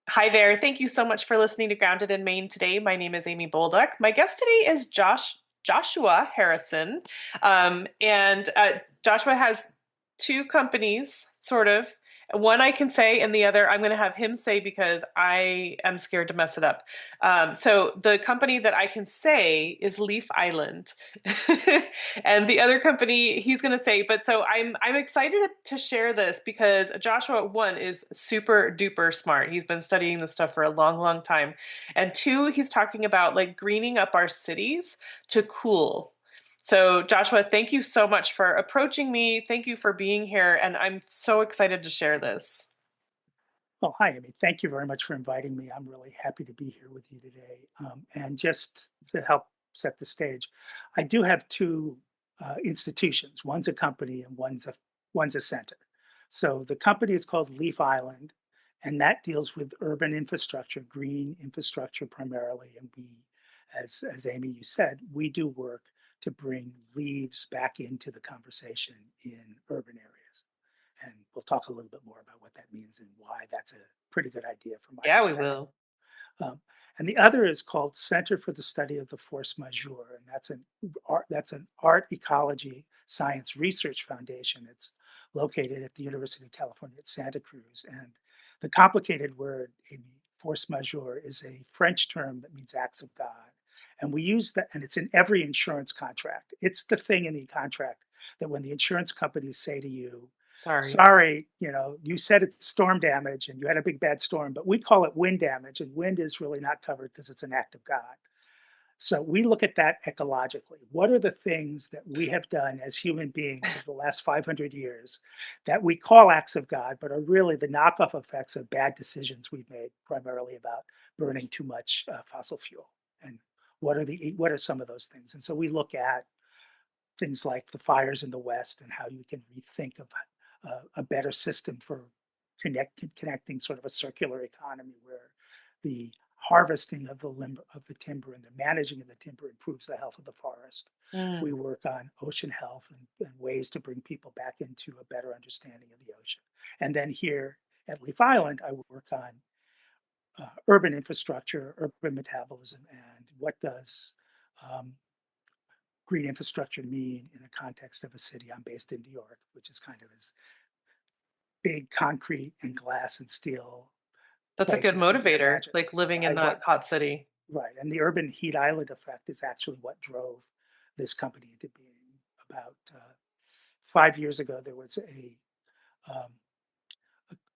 Hi there. Thank you so much for listening to Grounded in Maine today. My name is Amy Bolduc. My guest today is Joshua Harrison. And Joshua has two companies, sort of. One I can say, and the other I'm going to have him say because I am scared to mess it up. So the company that I can say is Leaf Island, and the other company he's going to say. But so I'm excited to share this because Joshua, one, is super duper smart. He's been studying this stuff for a long, long time, and two, he's talking about like greening up our cities to cool. So, Joshua, thank you so much for approaching me. Thank you for being here. And I'm so excited to share this. Oh, hi, Amy. Thank you very much for inviting me. I'm really happy to be here with you today. And just to help set the stage, I do have two institutions. One's a company and one's a center. So the company is called Leaf Island, and that deals with urban infrastructure, green infrastructure primarily. And as Amy, you said, we do work to bring leaves back into the conversation in urban areas. And we'll talk a little bit more about what that means and why that's a pretty good idea from my Yeah, we perspective. will. Um, and the other is called Center for the Study of the Force Majeure, and that's an art ecology science research foundation. It's located at the University of California at Santa Cruz. And the complicated word, Amy, force majeure, is a French term that means acts of God. And we use that, and it's in every insurance contract. It's the thing in the contract that when the insurance companies say to you, Sorry. sorry, you said it's storm damage and you had a big bad storm, but we call it wind damage, and wind is really not covered because it's an act of God. So we look at that ecologically. What are the things that we have done as human beings over the last 500 years that we call acts of God, but are really the knockoff effects of bad decisions we've made, primarily about burning too much fossil fuel? And what are some of those things? And so we look at things like the fires in the West and how you can rethink of a better system for connecting sort of a circular economy where the harvesting of the timber and the managing of the timber improves the health of the forest. We Mm. work on ocean health and ways to bring people back into a better understanding of the ocean. And then here at Leaf Island, I work on urban infrastructure, urban metabolism, and what does um, green infrastructure mean in the context of a city. I'm based in New York, which is kind of this big concrete and glass and steel That's a good place as you can motivator, imagine. like So living in I that want, hot city. right. And the urban heat island effect is actually what drove this company into being. About 5 years ago, um,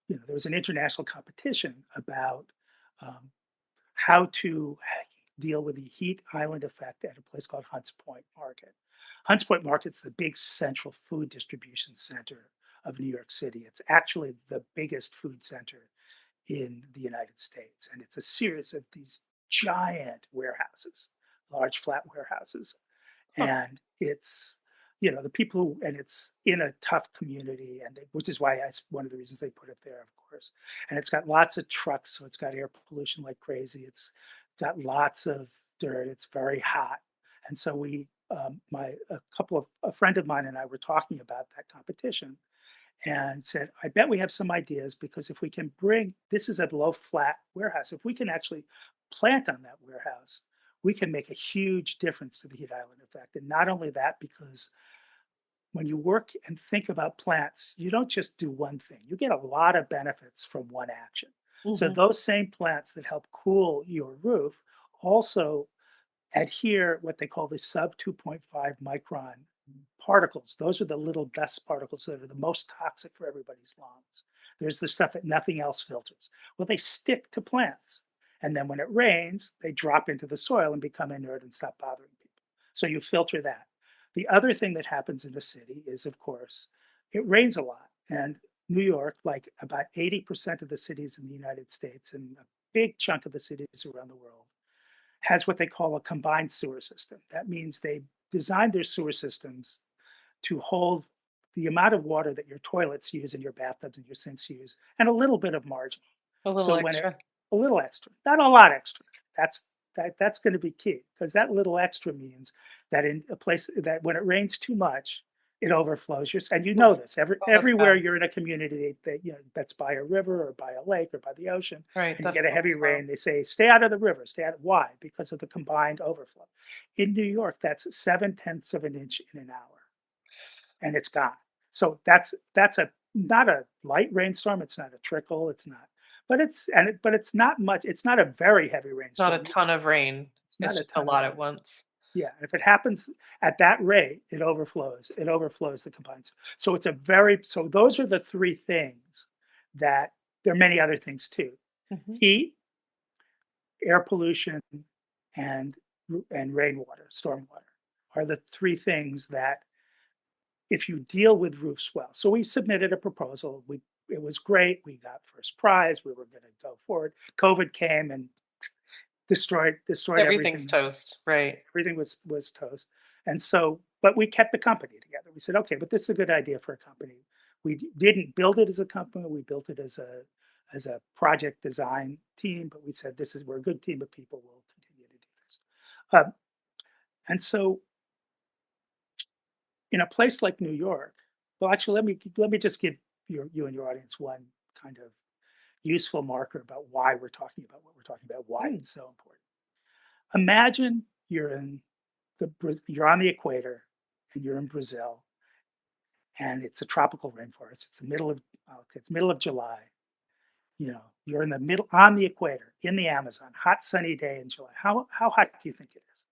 there was an international competition about um, how to deal with the heat island effect at a place called Hunts Point Market. Hunts Point Market's the big central food distribution center of New York City. It's actually the biggest food center in the United States. And it's a series of these giant warehouses, large flat warehouses. Huh. And the people and it's in a tough community, which is why one of the reasons they put it there, of course. And it's got lots of trucks, so it's got air pollution like crazy. It's got lots of dirt. It's very hot, and so a friend of mine and I were talking about that competition, and said, I bet we have some ideas because if we can this is a low flat warehouse, if we can actually plant on that warehouse, we can make a huge difference to the heat island effect. And not only that, because when you work and think about plants, you don't just do one thing, you get a lot of benefits from one action. So Hmm. those same plants that help cool your roof also adhere what they call the sub 2.5 micron particles. Those are the little dust particles that are the most toxic for everybody's lungs. There's the stuff that nothing else filters. Well, they stick to plants. And then when it rains, they drop into the soil and become inert and stop bothering people. So you filter that. The other thing that happens in the city is, of course, it rains a lot. And New York, like about 80% of the cities in the United States and a big chunk of the cities around the world, has what they call a combined sewer system. That means they designed their sewer systems to hold the amount of water that your toilets use and your bathtubs and your sinks use, and a little bit of margin. A little So when it extra. a little extra, not a lot extra. That's going to be key because that little extra means that in a place that when it rains too much, it overflows your, and you Oh, know this, oh, that's everywhere bad. you're in a community that, that's by a river or by a lake or by the ocean, Right. and you The get a heavy overflow. rain, they say, stay out of the river, stay out. Why? Because of the combined overflow. In New York, that's 7/10 of an inch in an hour, and it's gone. So that's a not a light rainstorm. It's not a trickle. It's not, but it's not much. It's not a very heavy Not a rainstorm either. ton of rain. It's It's not a just a ton of lot rain. at once. Yeah, and if it happens at that rate, it overflows. It overflows the combines. So it's a very, so those are the three things that, there are many other things too. Hmm. Heat, air pollution, and rainwater, stormwater are the three things that, if you deal with roofs well. So we submitted a proposal. It was great. We got first prize. We were going to go forward. COVID came and destroyed Everything's everything. toast. Right. Everything was toast. And so, but we kept the company together. We said, okay, but this is a good idea for a company. We didn't build it as a company. We built it as a project design team. But we said, this is, we're a good team of people. We'll continue to do this. Um, and so, in a place like New York, well, actually, let me just give you and your audience one kind of useful marker about why we're talking about what we're talking about, why Mm. it's so important. Imagine you're on the equator and you're in Brazil, and it's a tropical rainforest. It's the middle of, it's middle of July. You're in the middle, on the equator in the Amazon, hot sunny day in July. How hot do you think it is?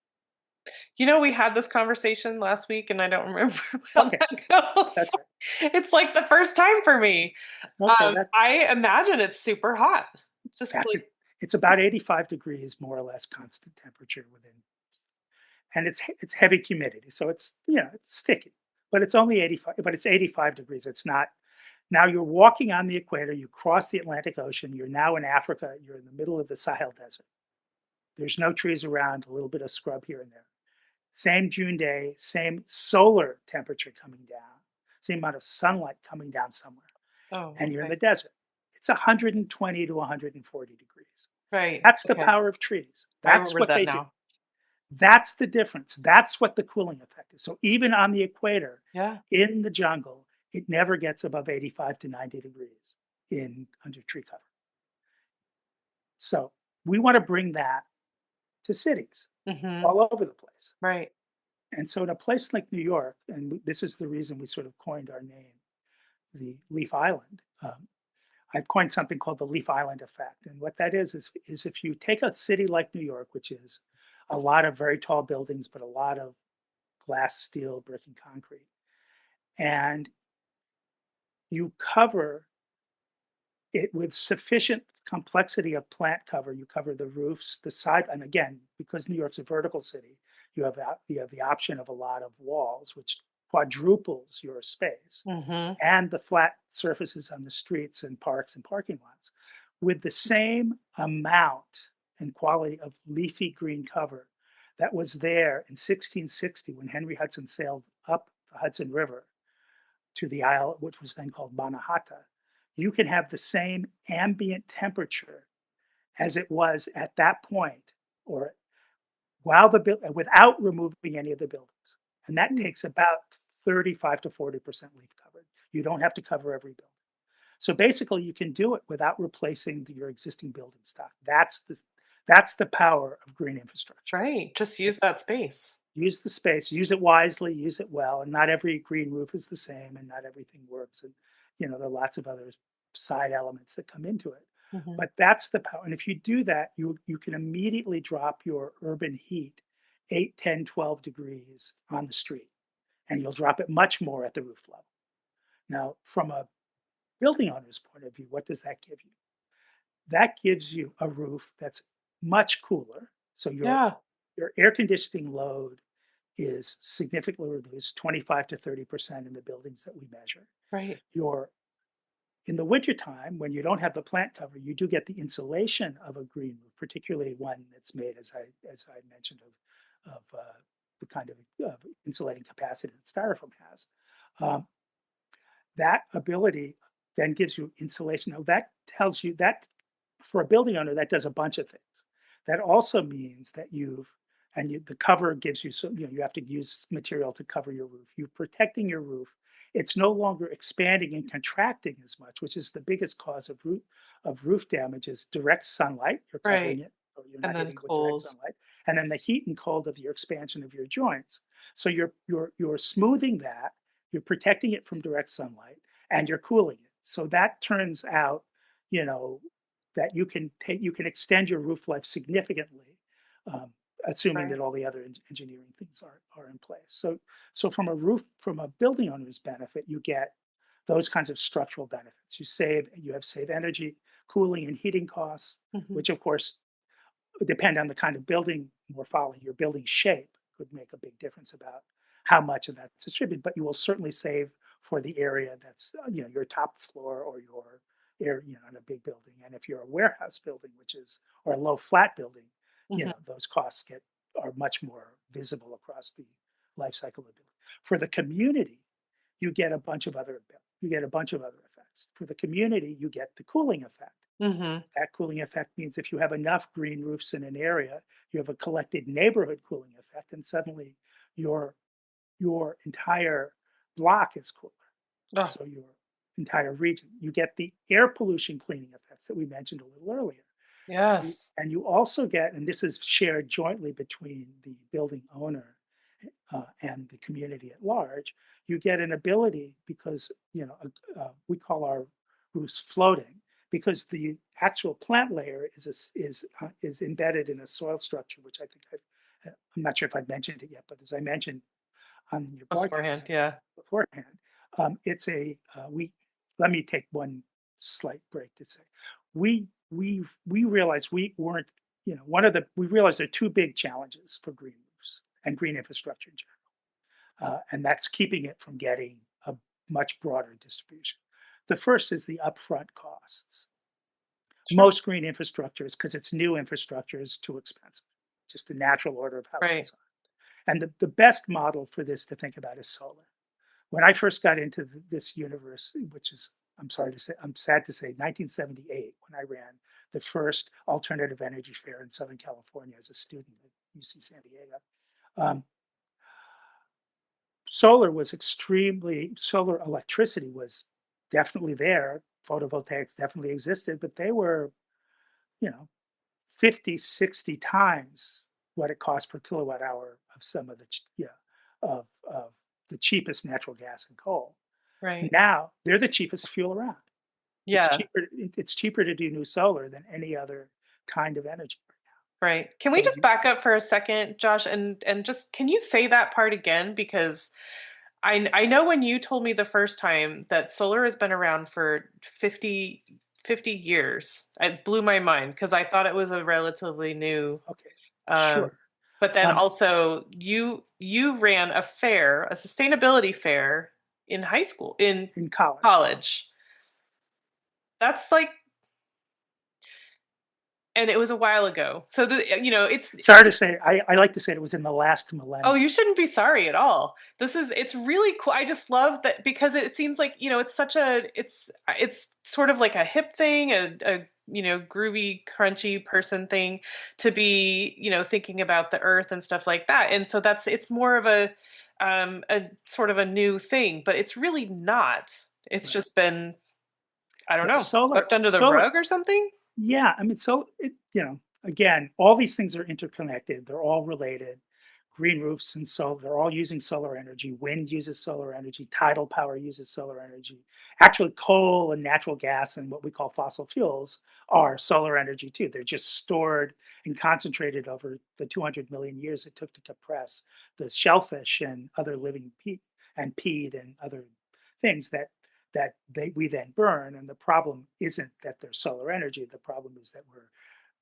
We had this conversation last week and I don't remember how Okay, that goes. that's right. It's like the first time for me. Okay, that I imagine it's super hot. Just that's like, it. It's about 85 degrees, more or less, constant temperature within, and it's heavy humidity, so it's sticky, but it's only 85. But it's 85 degrees. It's not. Now you're walking on the equator. You cross the Atlantic Ocean. You're now in Africa. You're in the middle of the Sahel Desert. There's no trees around. A little bit of scrub here and there. Same June day. Same solar temperature coming down. Same amount of sunlight coming down somewhere, oh, and you're in okay. the desert. It's 120 to 140 degrees. Right. That's the Okay. power of trees. I That's remember what that they do. now. That's the difference. That's what the cooling effect is. So even on the equator, Yeah. in the jungle, it never gets above 85 to 90 degrees in under tree cover. So we want to bring that to cities Hmm. all over the place. Right. And so in a place like New York, and this is the reason we sort of coined our name, the Leaf Island. I've coined something called the Leaf Island effect. And what that is if you take a city like New York, which is a lot of very tall buildings, but a lot of glass, steel, brick, and concrete, and you cover it with sufficient complexity of plant cover. You cover the roofs, the side, and again, because New York's a vertical city, you have the option of a lot of walls, which quadruples your space, Hmm. and the flat surfaces on the streets and parks and parking lots, with the same amount and quality of leafy green cover that was there in 1660 when Henry Hudson sailed up the Hudson River to the isle, which was then called Manhattan. You can have the same ambient temperature as it was at that point, or without removing any of the buildings, and that takes about 35 to 40% leaf coverage. You don't have to cover every building. So basically, you can do it without replacing your existing building stock. That's the power of green infrastructure. Right. Just It, use that space. use the space, use it wisely, use it well. And not every green roof is the same, and not everything works. And there are lots of other side elements that come into it. Hmm. But that's the power. And if you do that, you can immediately drop your urban heat 8, 10, 12 degrees on the street, and you'll drop it much more at the roof level. Now, from a building owner's point of view, what does that give you? That gives you a roof that's much cooler. So Yeah. your air conditioning load is significantly reduced, 25 to 30% in the buildings that we measure. Right. Your In the wintertime, when you don't have the plant cover, you do get the insulation of a green roof, particularly one that's made, as I mentioned, of the kind of insulating capacity that styrofoam has. Um, that ability then gives you insulation. Now that tells you that, for a building owner, that does a bunch of things. That also means that and the cover gives you, so you have to use material to cover your roof. You're protecting your roof. It's no longer expanding and contracting as much, which is the biggest cause of roof damage is direct sunlight. You're covering Right. it, or you're And not then hitting it with direct cold. sunlight, and then the heat and cold of your expansion of your joints. So you're smoothing that, you're protecting it from direct sunlight, and you're cooling it. So that turns out, you know, that you can extend your roof life significantly, um, assuming Right. that all the other engineering things are in place. So from a building owner's benefit, you get those kinds of structural benefits. You have save energy, cooling and heating costs, Hmm. which of course depend on the kind of building we're following. Your building shape could make a big difference about how much of that's distributed, but you will certainly save for the area that's your top floor or your area, in a big building. And if you're a warehouse building, which is or a low flat building, Hmm. those costs are much more visible across the life cycle of the building. For the community, you get a bunch of other effects. For the community, you get the cooling effect. Hmm. That cooling effect means if you have enough green roofs in an area, you have a collected neighborhood cooling effect, and suddenly your your entire block is cooler. Oh, So your entire region. You get the air pollution cleaning effects that we mentioned a little earlier. yes. And you also get, and this is shared jointly between the building owner and the community at large, you get an ability because we call our roofs floating because the actual plant layer is embedded in a soil structure, which I think I'm not sure if I've mentioned it yet, but as I mentioned on your Beforehand. broadcast Yeah. beforehand, it's a we. Let me take one slight break to say we realized we weren't one of the we realized there are two big challenges for green roofs and green infrastructure in general, and that's keeping it from getting a much broader distribution. The first is the upfront costs. Sure. Most green infrastructure is because it's new infrastructure is too expensive, just the natural order of how Right. things are. And the best model for this to think about is solar. When I first got into this universe, which is, I'm sad to say, 1978, when I ran the first alternative energy fair in Southern California as a student at UC San Diego, um, solar electricity was definitely there. Photovoltaics definitely existed, but they were, you know, 50, 60 times what it costs per kilowatt hour of some of the, of the cheapest natural gas and coal. Right. Now they're the cheapest fuel around. Yeah. It's cheaper to do new solar than any other kind of energy right Right. Can now. we So just back up for a second, Josh, and just can you say that part again? Because I know when you told me the first time that solar has been around for 50 years, it blew my mind because I thought it was a relatively new okay, um sure. but then Um, also you ran a fair, a sustainability fair in high school, in in college, college. That's like, and it was a while ago. So it's sorry to say, I like to say it was in the last oh, millennium. you shouldn't be sorry at all. It's really cool. I just love that because it seems like, it's such it's sort of like a hip thing, a groovy, crunchy person thing to be, thinking about the earth and stuff like that. And so it's more of a sort of a new thing, but it's really not. It's Right. just been, I don't Yeah, know, solar, swept under the solar. rug or something. Yeah, I mean, again, all these things are interconnected. They're all related. Green roofs and solar, they're all using solar energy. Wind uses solar energy. Tidal power uses solar energy. Actually, coal and natural gas and what we call fossil fuels are solar energy too. They're just stored and concentrated over the 200 million years it took to compress the shellfish and other living peat and other things we then burn. And the problem isn't that they're solar energy. The problem is that we're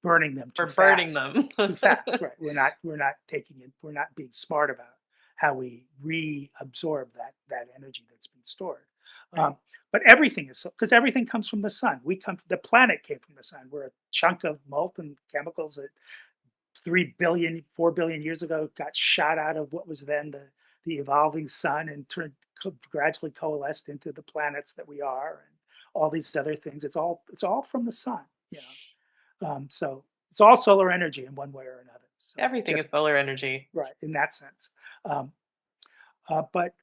burning them We're burning them. too fast, right? We're not taking it. We're not being smart about how we reabsorb that energy that's been stored. Right. But everything is because everything comes from the sun. The planet came from the sun. We're a chunk of molten chemicals that 4 billion years ago got shot out of what was then the evolving sun and gradually coalesced into the planets that we are and all these other things. It's all from the sun, you know. So It's all solar energy in one way or another. So Everything is just solar energy. right in that sense. Um, uh, but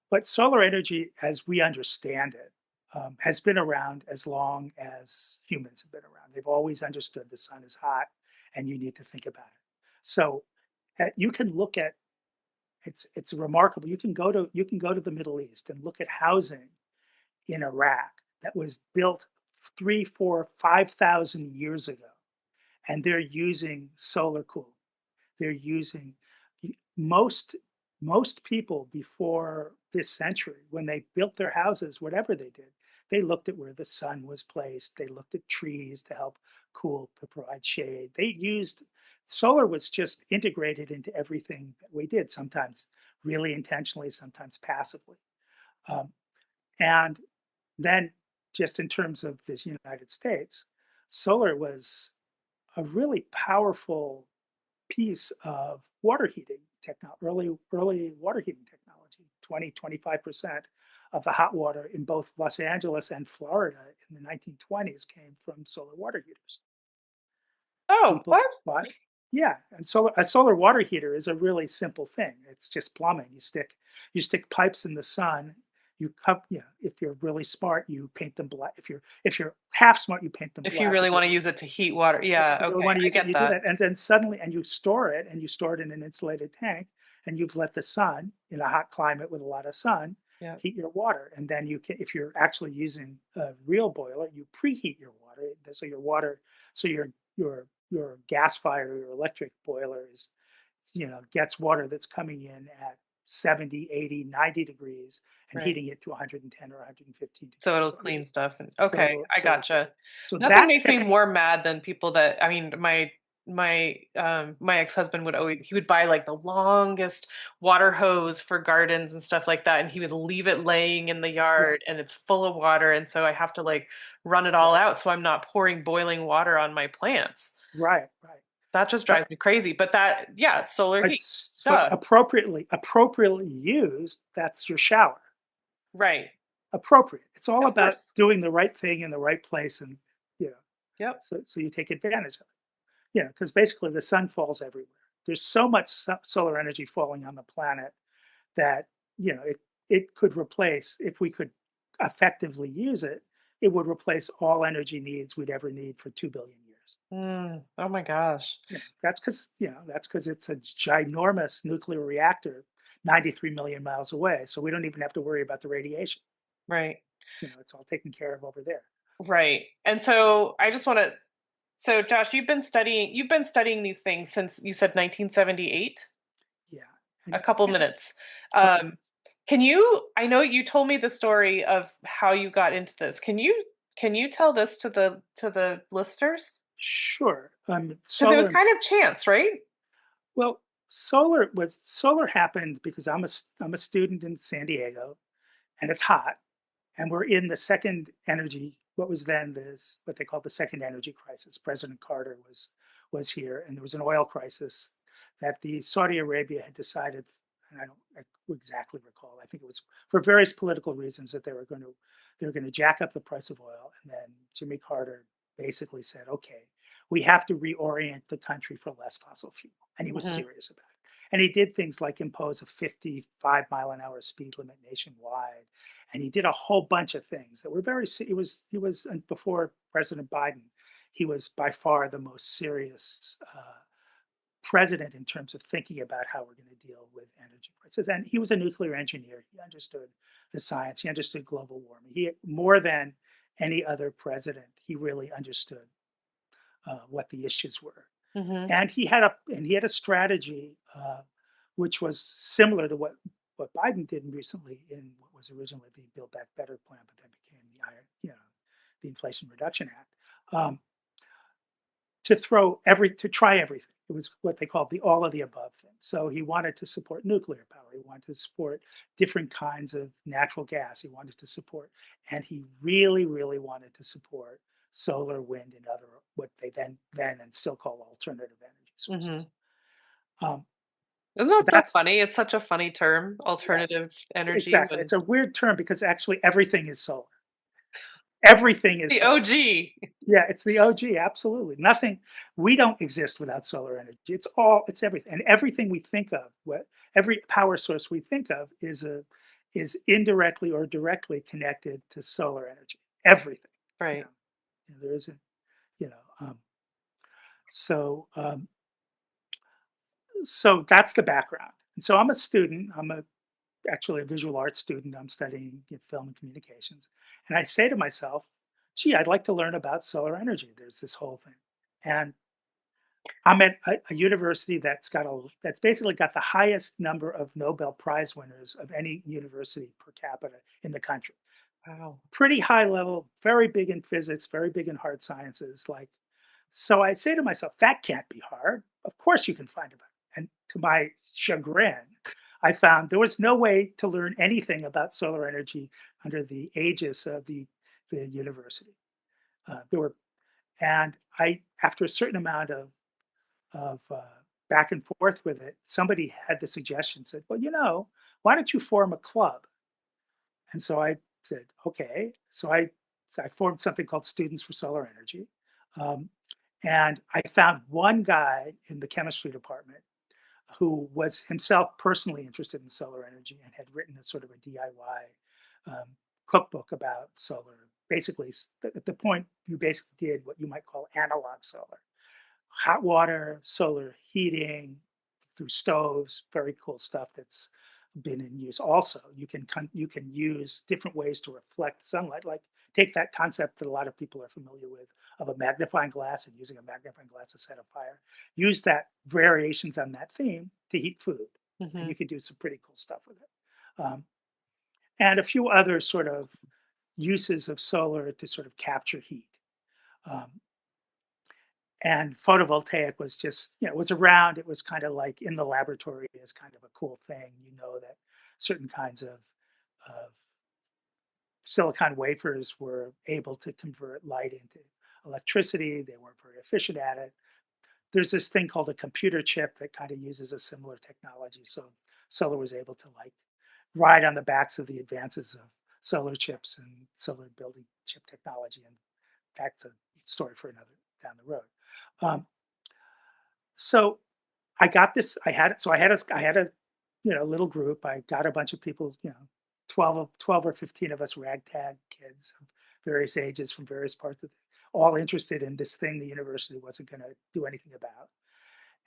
but solar energy, as we understand it, has been around as long as humans have been around. They've always understood the sun is hot, and you need to think about it. So you can look at it's remarkable. You can go to the Middle East and look at housing in Iraq that was built 3, 4, 5,000 years ago, and they're using solar cooling. They're using most most people before this century, when they built their houses, whatever they did, they looked at where the sun was placed. They looked at trees to help cool, to provide shade. They used solar was just integrated into everything that we did. Sometimes really intentionally, sometimes passively. Um, and then, just in terms of the United States, solar was a really powerful piece of water heating technology, early water heating technology. 20-25% of the hot water in both Los Angeles and Florida in the 1920s came from solar water heaters. Oh, People what? bought, yeah, and a solar water heater is a really simple thing. It's just plumbing. You stick pipes in the sun. If you're really smart, you paint them black. If you're half smart, you paint them If you black. really If you're want to use it to heat water. if Yeah, you really okay, want to I use it, get you do that. that, and then suddenly, and you store it in an insulated tank, and you've let the sun in a hot climate with a lot of sun Yeah. heat your water, and then you can, if you're actually using a real boiler, you preheat your water, so your gas fire, your electric boiler gets water that's coming in at 70, 80, 90 degrees and Right. heating it to 110 or 115 So degrees. it'll So it, clean stuff and so okay, it'll I so gotcha. so Nothing that makes me tech more mad than people that I mean, my ex-husband would always he would buy like the longest water hose for gardens and stuff like that, and he would leave it laying in the right, yard and it's full of water, and so I have to like run it all right, out so I'm not pouring boiling water on my plants. right, right. That just But drives me crazy. But that, yeah, solar heat. but Duh. appropriately used, that's your shower. Right. Appropriate. It's all Of about course. doing the right thing in the right place, and you know, Yep. so you take advantage of it. Because basically the sun falls everywhere. There's so much solar energy falling on the planet that it could replace, if we could effectively use it, it would replace all energy needs we'd ever need for 2 billion years. Oh my gosh. That's because it's a ginormous nuclear reactor 93 million miles away, so we don't even have to worry about the radiation. Right. It's all taken care of over there. Right. And so I just want to so Josh, you've been studying these things since you said 1978, Yeah, a and couple yeah, minutes. couple. Um I know you told me the story of how you got into this. Can you tell this to the listeners? Sure. Because it was Solar. kind of chance, right? Well, solar happened because I'm a student in San Diego, and it's hot, and we're in the second energy, what was then this, what they called the second energy crisis. President Carter was here, and there was an oil crisis that the Saudi Arabia had decided, and I don't exactly recall. I think it was for various political reasons that they were going to jack up the price of oil, and then Jimmy Carter basically said, okay, we have to reorient the country for less fossil fuel, and he was Hmm. serious about it. And he did things like impose a 55-mile-an-hour speed limit nationwide, and he did a whole bunch of things that were very. He was and before President Biden, he was by far the most serious president in terms of thinking about how we're going to deal with energy crisis. And he was a nuclear engineer. He understood the science. He understood global warming. He more than any other president, he really understood what the issues were. Hmm. And he had a strategy which was similar to what Biden did recently in what was originally the Build Back Better plan, but then became the Inflation Reduction Act. To try everything. It was what they called the all of the above thing. So he wanted to support nuclear power. He wanted to support different kinds of natural gas. He wanted to support, and he really, really wanted to support solar, wind, and other what they then and still call alternative energy sources. Hmm. Um, Isn't so that so that's funny? It's such a funny term, yes, alternative energy exactly. when It's a weird term because actually everything is solar. Everything is The solar. OG. Yeah, it's the OG, absolutely. Nothing, we don't exist without solar energy. It's everything. And everything we think of, every power source we think of is indirectly or directly connected to solar energy. Everything, you know, Right. there isn't, you know, so, so that's the background. And so I'm a student. Actually a visual arts student. I'm studying film and communications. And I say to myself, gee, I'd like to learn about solar energy. There's this whole thing. And I'm at a university that's basically got the highest number of Nobel Prize winners of any university per capita in the country. Wow. Pretty high level, very big in physics, very big in hard sciences. Like, so I say to myself, that can't be hard. Of course you can find it. And to my chagrin, I found there was no way to learn anything about solar energy under the aegis of the university. There were, and I, after a certain amount of back and forth with it, somebody had the suggestion, said, well, why don't you form a club? And so I said, okay. So I formed something called Students for Solar Energy. Um, and I found one guy in the chemistry department who was himself personally interested in solar energy and had written a sort of a DIY cookbook about solar. Basically, at the point, you basically did what you might call analog solar: hot water, solar heating through stoves, very cool stuff that's been in use. Also, you can use different ways to reflect sunlight. Like, take that concept that a lot of people are familiar with of a magnifying glass and using a magnifying glass to set a fire. Use that variations on that theme to heat food, and Hmm. you can do some pretty cool stuff with it. And a few other sort of uses of solar to sort of capture heat. Um, and photovoltaic was just, it was around. It was kind of like in the laboratory as kind of a cool thing. That certain kinds of silicon wafers were able to convert light into electricity. They weren't very efficient at it. There's this thing called a computer chip that kind of uses a similar technology. So solar was able to like ride on the backs of the advances of solar chips and solar building chip technology. And that's a story for another down the road. Um, so I got this. I had a little group. I got a bunch of people, 12 or 15 of us ragtag kids of various ages from various parts of all interested in this thing the university wasn't going to do anything about.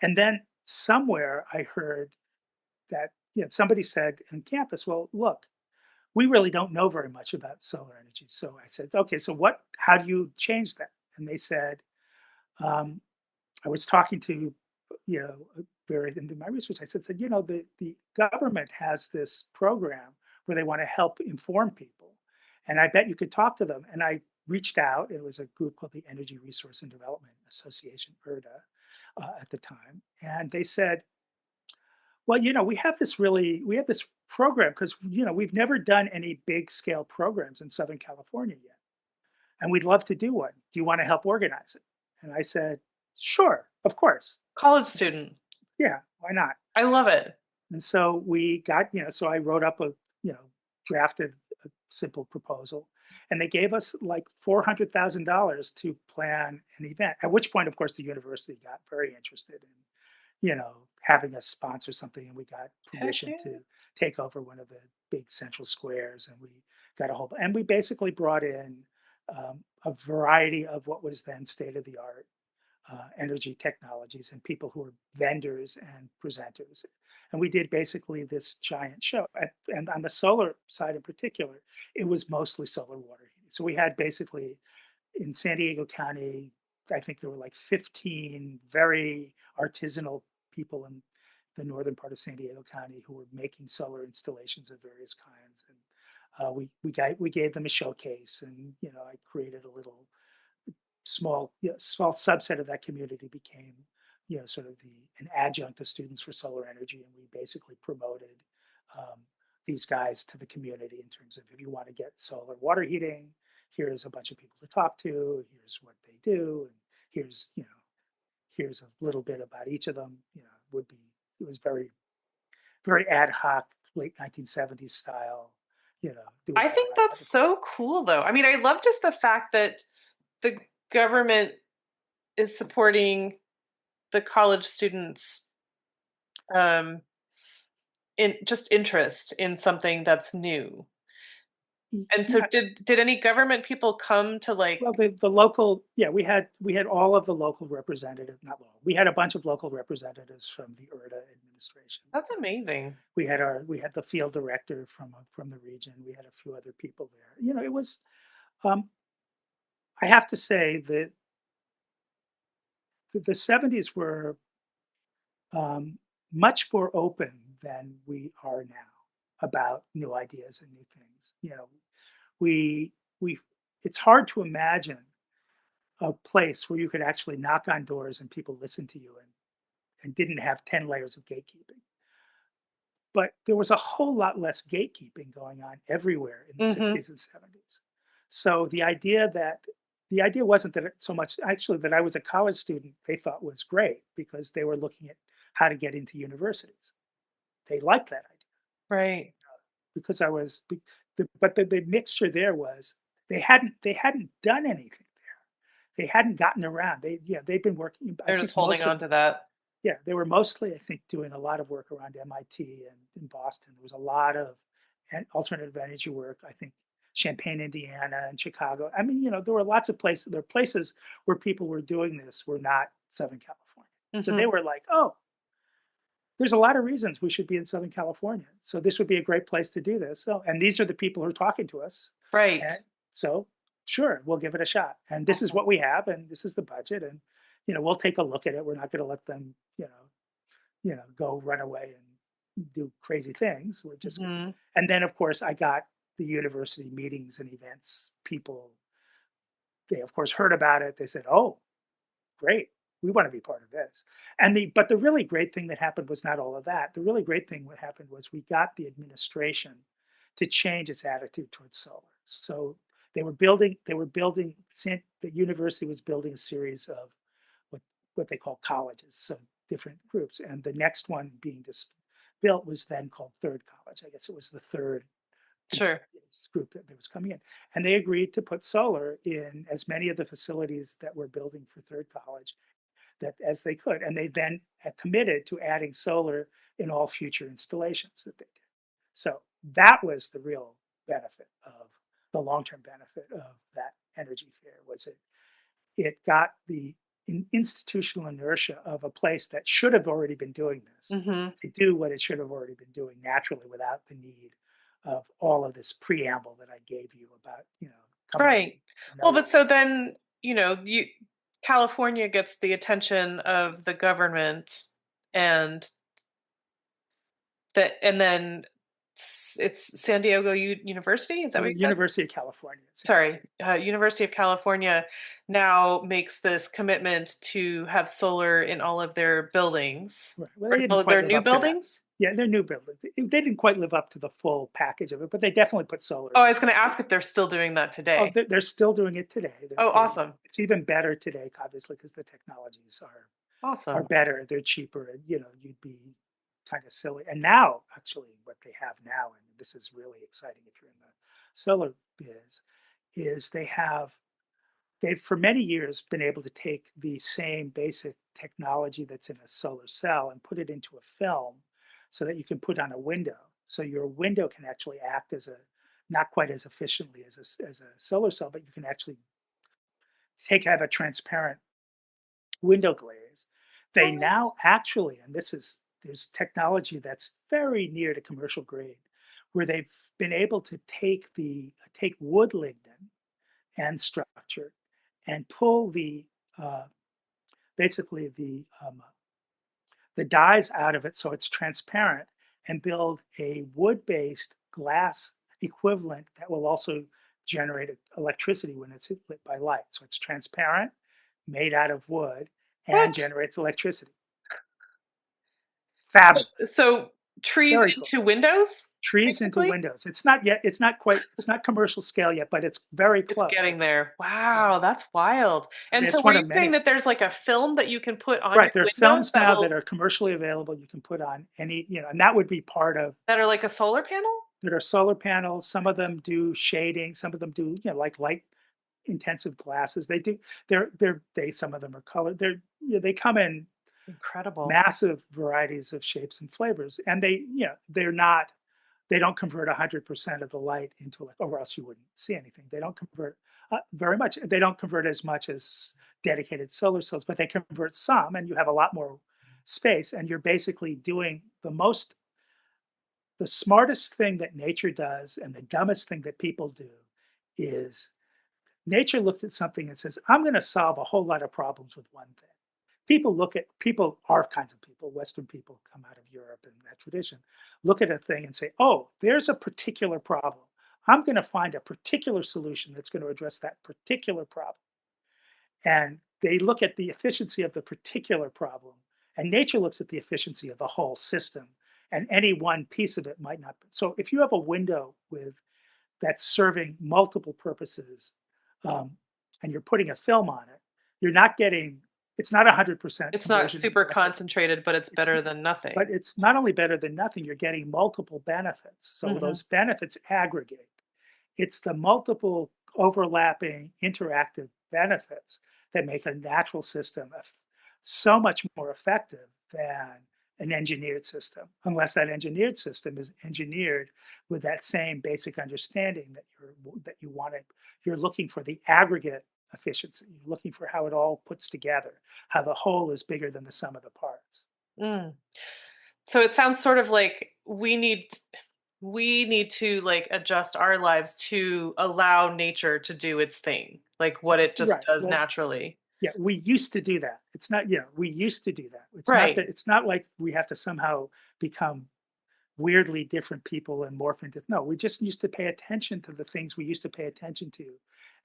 And then somewhere I heard that, somebody said on campus, well, look, we really don't know very much about solar energy. So I said, okay, so how do you change that? And they said, um, I was talking to, you know, very into my research. I said, the government has this program where they want to help inform people, and I bet you could talk to them. And I reached out. It was a group called the Energy Resource and Development Association, ERDA, at the time, and they said, well, we have this program because we've never done any big scale programs in Southern California yet, and we'd love to do one. Do you want to help organize it? And I said, sure, of course. College student. Yeah, why not? I love it. And so so I wrote up drafted a simple proposal, and they gave us like $400,000 to plan an event. At which point, of course, the university got very interested in, having us sponsor something, and we got Heck permission yeah. to take over one of the big central squares, and we got and we basically brought in a variety of what was then state of the art energy technologies and people who were vendors and presenters. And we did basically this giant show. And on the solar side in particular, it was mostly solar water heating. So we had basically in San Diego County, I think there were like 15 very artisanal people in the northern part of San Diego County who were making solar installations of various kinds. And we gave them a showcase, and I created a little small subset of that community became, sort of an adjunct of Students for Solar Energy, and we basically promoted um, these guys to the community in terms of, if you want to get solar water heating, here's a bunch of people to talk to, here's what they do, and here's a little bit about each of them. It was very very ad hoc, late 1970s style, doing I think that's biological so experiments. cool, though. I mean, I love just the fact that the government is supporting the college students' um, in just interest in something that's new. And so, Yeah, did any government people come to well, like? the local, yeah, we had all of the local representatives, not all, we had a bunch of local representatives from the URTA administration. That's amazing. We had the field director from the region. We had a few other people there. It was, um, I have to say that the 70s were um, much more open than we are now about new ideas and new things. We we it's hard to imagine a place where you could actually knock on doors and people listen to you and didn't have 10 layers of gatekeeping. But there was a whole lot less gatekeeping going on everywhere in the Hmm. 60s and 70s. So the idea wasn't that so much actually that I was a college student, they thought was great because they were looking at how to get into universities. They liked that idea Right. because I was, but the mixture there was they hadn't done anything there. They hadn't gotten around. They've been working. I They're think just holding mostly, on to that. yeah, they were mostly, I think, doing a lot of work around MIT and in Boston. There was a lot of alternative energy work. I think Champaign, Indiana, and Chicago. I mean, there were lots of places. There were places where people were doing this were not Southern California. So they Hmm. were like, oh, there's a lot of reasons we should be in Southern California. So this would be a great place to do this. So, and these are the people who are talking to us. Right. And so, sure, we'll give it a shot. And this is Awesome. what we have, and this is the budget, and we'll take a look at it. We're not going to let them, go run away and do crazy things. We're just going to. Hmm. And then, of course, I got the university meetings and events people. They, of course, heard about it. They said, "Oh, great, we want to be part of this." But the really great thing that happened was not all of that. The really great thing what happened was we got the administration to change its attitude towards solar. So they were building the university was building a series of what what they call colleges, so different groups. And the next one being just built was then called Third College. I guess it was the third Sure. group that was coming in. And they agreed to put solar in as many of the facilities that we're building for Third College that as they could. And they then committed to adding solar in all future installations that they did. So that was the real benefit of the long-term benefit of that energy fair was it got the institutional inertia of a place that should have already been doing this Hmm. to do what it should have already been doing naturally without the need of all of this preamble that I gave you about, coming to Right. Well, know. but so then, you California gets the attention of the government and and then it's San Diego University, is that what you said? University of California at San Sorry, Diego. University of California now makes this commitment to have solar in all of their buildings, Right. Well, or they didn't all of quite their live new up to that. buildings. Yeah, they're new buildings. They didn't quite live up to the full package of it, but they definitely put solar Oh, in I was some going to of ask if they're still doing that Oh, today. they're still doing it today. Oh, awesome. It's even better today, obviously, because the technologies are Awesome. better. They're cheaper, and you'd be kind of silly. And now, actually, what they have now, and this is really exciting if you're in the solar biz, is they've for many years been able to take the same basic technology that's in a solar cell and put it into a film so that you can put on a window. So your window can actually act as a not quite as efficiently as a solar cell, but you can actually have a transparent window glaze. They Oh, now actually, and there's technology that's very near to commercial grade, where they've been able to take wood lignin and structure and pull uh, basically the dyes out of it so it's transparent and build a wood-based glass equivalent that will also generate electricity when it's lit by light. So it's transparent, made out of wood, and what? generates electricity. Fabulous. So trees Very cool. into windows, Trees into basically? windows. It's not commercial scale yet, but it's very It's close. getting there. Yeah. Wow, that's wild. I mean, And so it's were one you of saying many. that there's like a film that you can put on your Right. There are windows films now that are commercially available. You can put on any, and that would be part of. that are like a solar panel? that are solar panels. Some of them do shading. Some of them do, like light intensive glasses. They do. They some of them are colored. They come in Incredible. massive varieties of shapes and flavors, and they're not. They don't convert 100% of the light into like, or else you wouldn't see anything. They don't convert very much. They don't convert as much as dedicated solar cells, but they convert some, and you have a lot more space. And you're basically doing the smartest thing that nature does, and the dumbest thing that people do is nature looks at something and says, I'm going to solve a whole lot of problems with one thing. People, our kinds of people, Western people come out of Europe and that tradition, look at a thing and say, oh, there's a particular problem. I'm going to find a particular solution that's going to address that particular problem. And they look at the efficiency of the particular problem. And nature looks at the efficiency of the whole system. And any one piece of it might not. So if you have a window that's serving multiple purposes, um, and you're putting a film on it, you're not getting, it's not 100% It's not conversion in super electric. concentrated, but it's It's, better than but nothing. it's not only better than nothing, you're getting multiple benefits. So Hmm. those benefits aggregate. It's the multiple overlapping interactive benefits that make a natural system so much more effective than an engineered system, unless that engineered system is engineered with that same basic understanding that you want it. You're looking for the aggregate efficiency. You're looking for how it all puts together, how the whole is bigger than the sum of the parts. Mm. So it sounds sort of like we need to like adjust our lives to allow nature to do its thing, like what it just Right. does Well, naturally. yeah, we used to do that. It's not, we used to do that. Right. It's not like we have to somehow become weirdly different people and morph into, no, we just used to pay attention to the things we used to pay attention to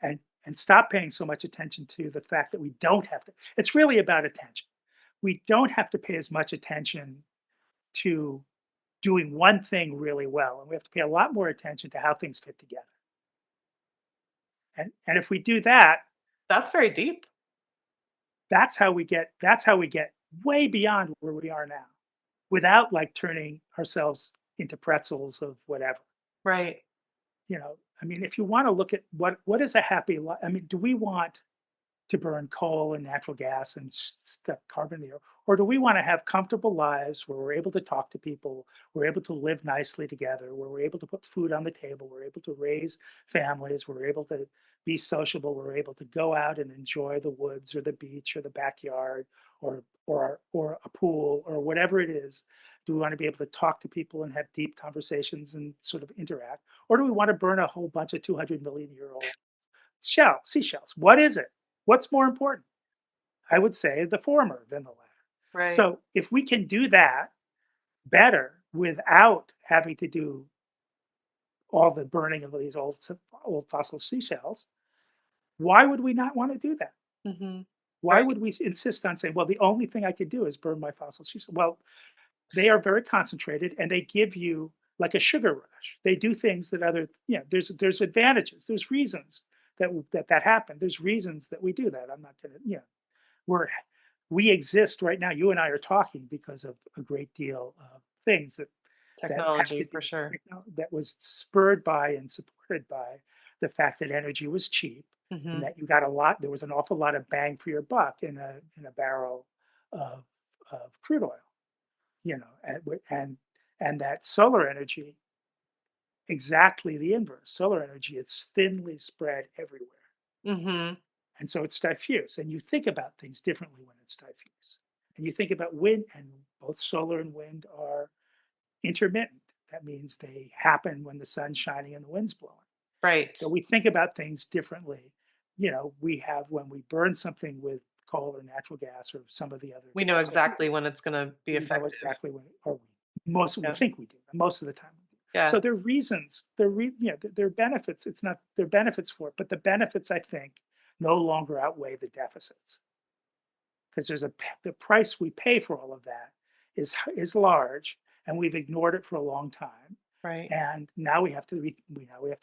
and stop paying so much attention to the fact that we don't have to. It's really about attention. We don't have to pay as much attention to doing one thing really well. And we have to pay a lot more attention to how things fit together. And if we do that, That's very deep. that's how we get way beyond where we are now without like turning ourselves into pretzels of whatever. Right. I mean, if you want to look at what is a happy life, I mean, do we want to burn coal and natural gas and stuff carbon in the air? Or do we want to have comfortable lives where we're able to talk to people, we're able to live nicely together, where we're able to put food on the table, we're able to raise families, we're able to be sociable, we're able to go out and enjoy the woods or the beach or the backyard or a pool or whatever it is? Do we want to be able to talk to people and have deep conversations and sort of interact? Or do we want to burn a whole bunch of 200 million-year-old seashells? What is it? What's more important? I would say the former than the latter. Right. So if we can do that better without having to do all the burning of these old fossil seashells, why would we not want to do that? Hmm. Why Right. would we insist on saying, well, the only thing I could do is burn my fossil seashells? Well, they are very concentrated and they give you like a sugar rush. They do things that there's advantages, there's reasons that happen. There's reasons that we do that. I'm not going to, we're we exist right now. You and I are talking because of a great deal of things that have Technology to do for sure. that was spurred by and supported by the fact that energy was cheap and Hmm. that you got a lot. There was an awful lot of bang for your buck in a barrel of crude oil. And that solar energy, exactly the inverse. Solar energy is thinly spread everywhere. Hmm. And so it's diffuse. And you think about things differently when it's diffuse. And you think about wind, and both solar and wind are intermittent. That means they happen when the sun's shining and the wind's blowing. Right. So we think about things differently. We have when we burn something with coal or natural gas or some of the other We know fossil exactly fuels, when it's going to be we know effective. exactly when, or we Yeah. think we do, most of the time we do. Yeah. So there are reasons, there are benefits. It's not, there are benefits for it, but the benefits, I think, no longer outweigh the deficits because the price we pay for all of that is large, and we've ignored it for a long time. Right. And now we have to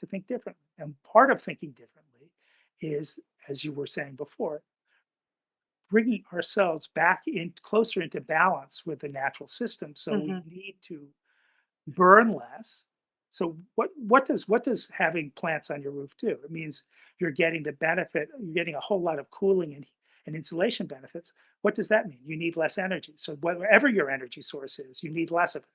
think differently. And part of thinking differently is, as you were saying before, bringing ourselves back in closer into balance with the natural system. So we Hmm. need to burn less So what does having plants on your roof do? It means you're getting the benefit, you're getting a whole lot of cooling and insulation benefits. What does that mean? You need less energy. So whatever your energy source is, you need less of it.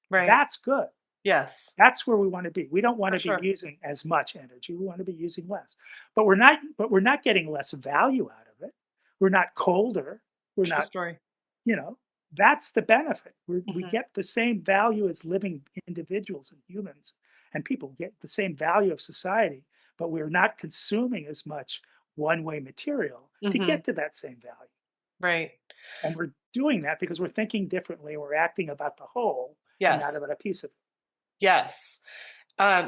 Right. That's good. Yes, That's where we want to be. We don't want for to be sure. using as much energy. We want to be using less. But we're not getting less value out of it. We're not colder. We're True not, story. you know, that's the benefit. We Hmm. get the same value as living individuals and humans, and people get the same value of society, but we're not consuming as much one-way material to Hmm. get to that same value. Right. And we're doing that because we're thinking differently. We're acting about the whole and not Yes. about a piece of it. Yes.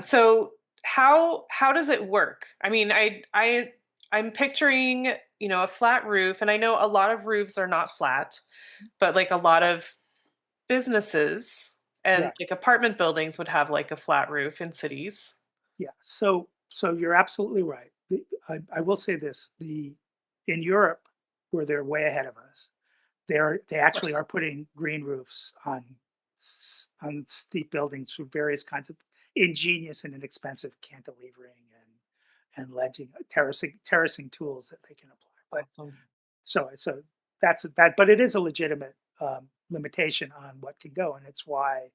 So how does it work? I mean, I'm picturing, a flat roof, and I know a lot of roofs are not flat, but like a lot of businesses and Right. like apartment buildings would have like a flat roof in cities. Yeah. So you're absolutely right. I will say this: the in Europe, where they're way ahead of us, they Of actually course. are putting green roofs on steep buildings with various kinds of ingenious and inexpensive cantilevering and ledging, terracing tools that they can apply. But Awesome. so that's that. But it is a legitimate limitation on what can go, and it's why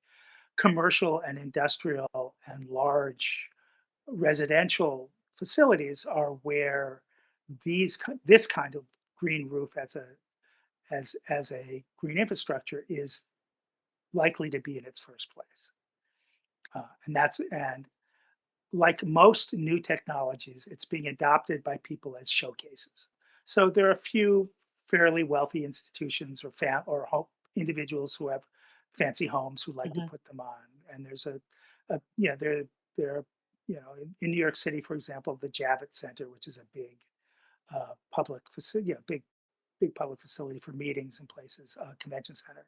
commercial and industrial and large residential facilities are where this kind of green roof as a green infrastructure is likely to be in its first place. And like most new technologies, it's being adopted by people as showcases. So there are a few fairly wealthy institutions or individuals who have fancy homes who like to Hmm. put them on. And there in New York City, for example, the Javits Center, which is a big public facility, big public facility for meetings and places, convention center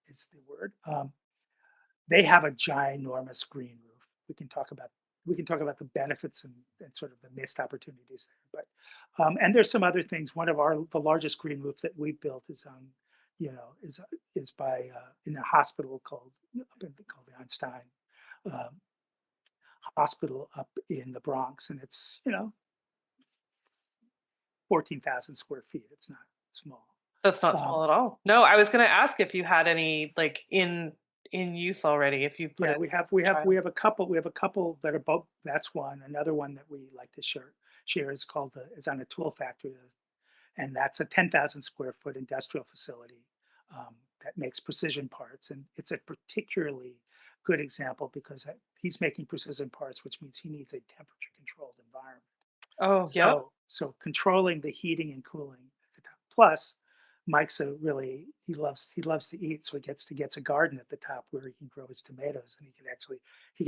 is the word. They have a ginormous green roof. We can talk about the benefits and sort of the missed opportunities there. And there's some other things. One of the largest green roof that we've built is on, is by in a hospital called the Einstein um, Hospital up in the Bronx, and it's 14,000 square feet. It's not small. That's not Um, small at all. No, I was going to ask if you had any like in use already, if you put Yeah, it we in have we have we trial. have a couple we have a couple that are both. That's one. Another one that we like to share is on a tool factory, and that's a 10,000 square foot industrial facility that makes precision parts, and it's a particularly good example because he's making precision parts, which means he needs a temperature controlled environment. Oh, yep. So controlling the heating and cooling at the top. Plus, Mike's a really he loves to eat, so he gets a garden at the top where he can grow his tomatoes, and he could actually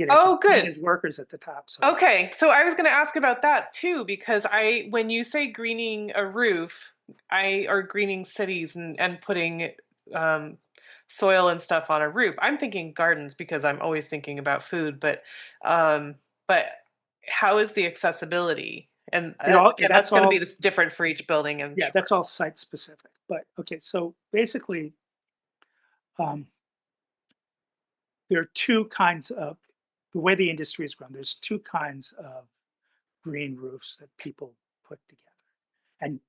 Oh, feed good. his workers at the top. So Okay, so I was going to ask about that too, because when you say greening a roof, or greening cities and putting um, soil and stuff on a roof, I'm thinking gardens because I'm always thinking about food. Um, but how is the accessibility? And again, that's that's going to be all. this different for each building, I'm Yeah, sure. that's all site specific. But okay, so basically, um, there are two kinds of the way the industry is grown. There's two kinds of green roofs that people put together, and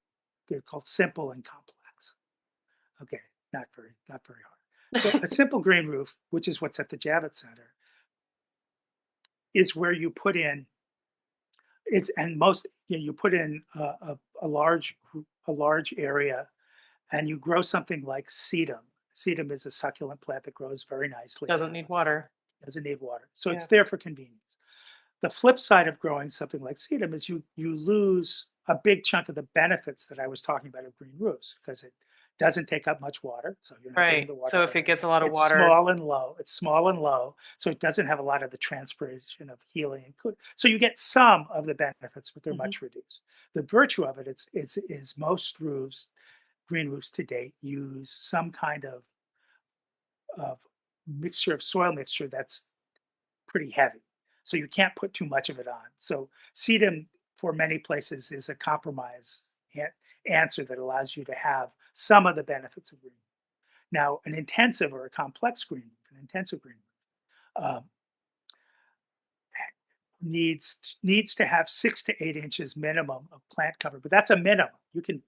they're called simple and complex. Okay, not very hard. So a simple green roof, which is what's at the Javits Center, is where you put in it's and most you put in a large area, and you grow something like sedum. Sedum is a succulent plant that grows very nicely Doesn't need water. doesn't need water, so Yeah. it's there for convenience. The flip side of growing something like sedum is you lose a big chunk of the benefits that I was talking about of green roofs because it doesn't take up much water, so you're not getting Right. the water So if it damage. gets a lot of It's water, small and low. It's small and low, so it doesn't have a lot of the transpiration of healing and cooling. So you get some of the benefits, but they're mhm. much reduced. The virtue of it is most green roofs to date, use some kind of mixture of soil mixture that's pretty heavy. So you can't put too much of it on. So sedum for many places is a compromise answer that allows you to have some of the benefits of green. Now, an intensive or a complex green, an intensive green, um, needs to have 6 to 8 inches minimum of plant cover, but that's a minimum. You can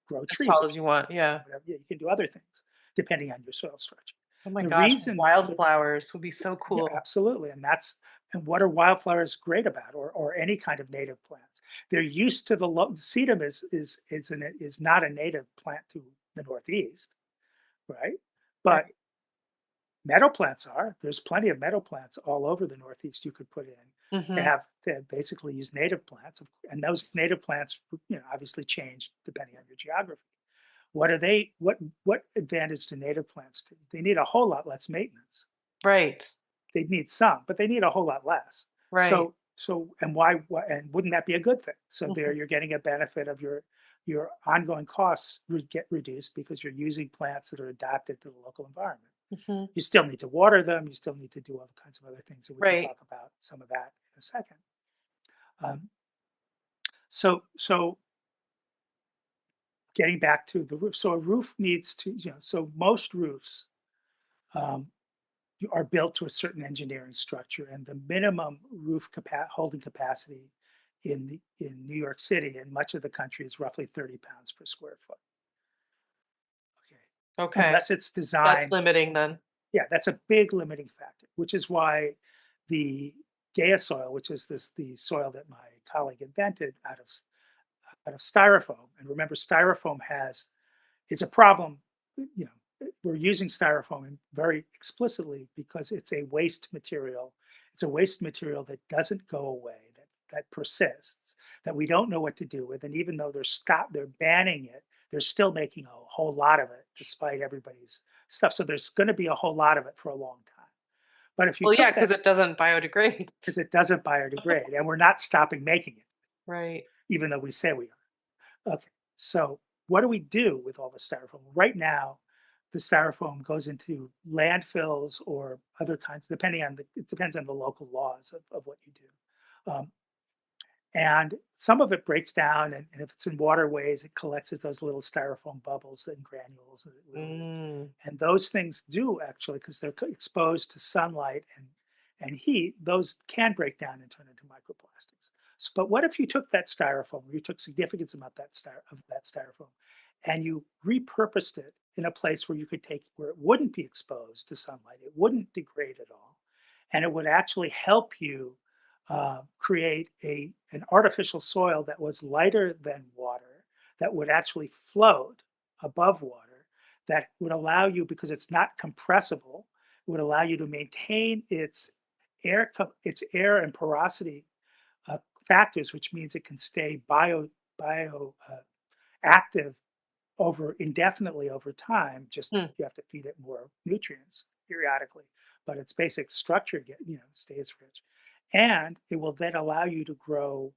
grow As trees tall if as you you want, want. Yeah. whatever. Yeah, you can do other things depending on your soil structure. Oh my The gosh, reason the wildflowers would be so Yeah, cool. absolutely, and what are wildflowers great about, or any kind of native plants? They're used to the sedum is not a native plant to the Northeast, right? But Right. meadow plants are. There's plenty of meadow plants all over the Northeast you could put in Hmm. to basically use native plants, and those native plants, obviously change depending on your geography. What are they? What advantage do native plants do? They need a whole lot less maintenance. Right. They need some, but they need a whole lot less. Right. And why, and wouldn't that be a good thing? So there Mhm. you're getting a benefit of your ongoing costs would get reduced because you're using plants that are adapted to the local environment. Mhm. You still need to water them, you still need to do all kinds of other things, and we can Right. talk about some of that in a second. Um, so getting back to the roof. So a roof needs to, so most roofs um, are built to a certain engineering structure, and the minimum holding capacity in New York City and much of the country is roughly 30 pounds per square foot. Okay, Okay. unless it's That's designed. limiting then. Yeah, that's a big limiting factor, which is why the Gaia soil, which is the soil that my colleague invented out of styrofoam. And remember, styrofoam has is a problem. You we're using styrofoam very explicitly because it's a waste material. It's a waste material that doesn't go away, that persists, that we don't know what to do with. And even though they're banning it, they're still making a whole lot of it, despite everybody's stuff. So there's going to be a whole lot of it for a long time. But if you Well, yeah, took because that, it doesn't biodegrade. because it doesn't biodegrade, and we're not stopping making it, Right. even though we say we are. Okay, so what do we do with all the styrofoam? Right now, the styrofoam goes into landfills or other kinds, it depends on the local laws of what you do. And some of it breaks down, and if it's in waterways, it collects as those little styrofoam bubbles and granules. Mm. And those things do actually, because they're exposed to sunlight and heat, those can break down and turn into microplastics. But what if you took that styrofoam, you took significant amount of that styrofoam, and you repurposed it in a place where you could take where it wouldn't be exposed to sunlight, it wouldn't degrade at all, and it would actually help you create an artificial soil that was lighter than water, that would actually float above water, that would allow you, because it's not compressible, would allow you to maintain its air and porosity uh, factors, which means it can stay bio active over indefinitely over time. Just Hmm. you have to feed it more nutrients periodically, but its basic structure stays rich, and it will then allow you to grow.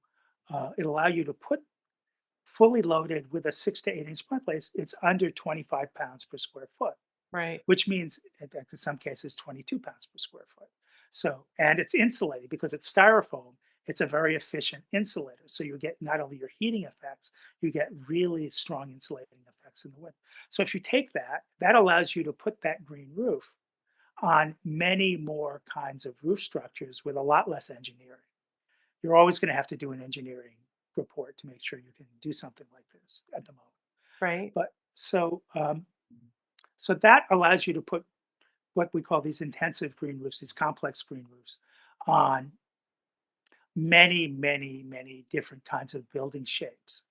It'll allow you to put fully loaded with a 6 to 8 inch plant place. It's under 25 pounds per square foot, Right. which means, in fact, in some cases, 22 pounds per square foot. So, and it's insulated because it's styrofoam. It's a very efficient insulator. So you get not only your heating effects, you get really strong insulating effects in the wind. So if you take that, that allows you to put that green roof on many more kinds of roof structures with a lot less engineering. You're always going to have to do an engineering report to make sure you can do something like this at the moment. Right. But so that allows you to put what we call these intensive green roofs, these complex green roofs, on many different kinds of building shapes.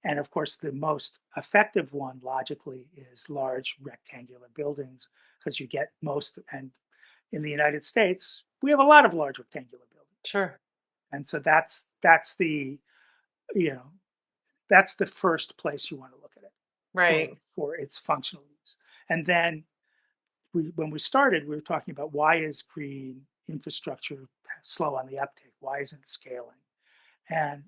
And of course, the most effective one logically is large rectangular buildings, because you get most, and in the United States, we have a lot of large rectangular buildings. Sure. And so you know, that's the first place you want to look at it Right. for its functional use. And then when we started, we were talking about why is green infrastructure slow on the uptake? Why isn't it scaling? And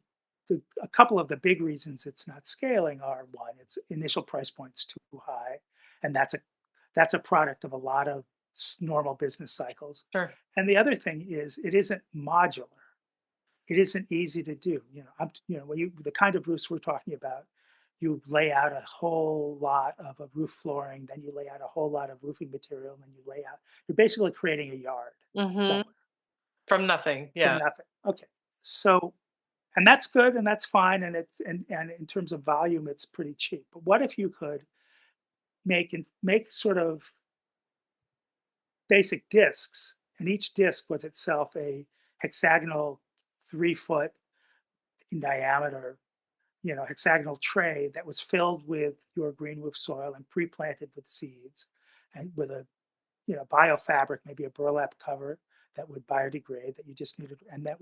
a couple of the big reasons it's not scaling are: one, its initial price point's too high, and that's a product of a lot of normal business cycles. Sure. And the other thing is it isn't modular. It isn't easy to do. When the kind of roofs we're talking about, you lay out a whole lot of a roof flooring, then you lay out a whole lot of roofing material, and then you're basically creating a yard Mhm. somewhere. From nothing. from Yeah. nothing. Okay. So, and that's good and that's fine. And and in terms of volume, it's pretty cheap. But what if you could make sort of basic discs, and each disc was itself a hexagonal 3 foot in diameter, hexagonal tray that was filled with your green roof soil and pre-planted with seeds and with a, biofabric, maybe a burlap cover that would biodegrade that you just needed. And it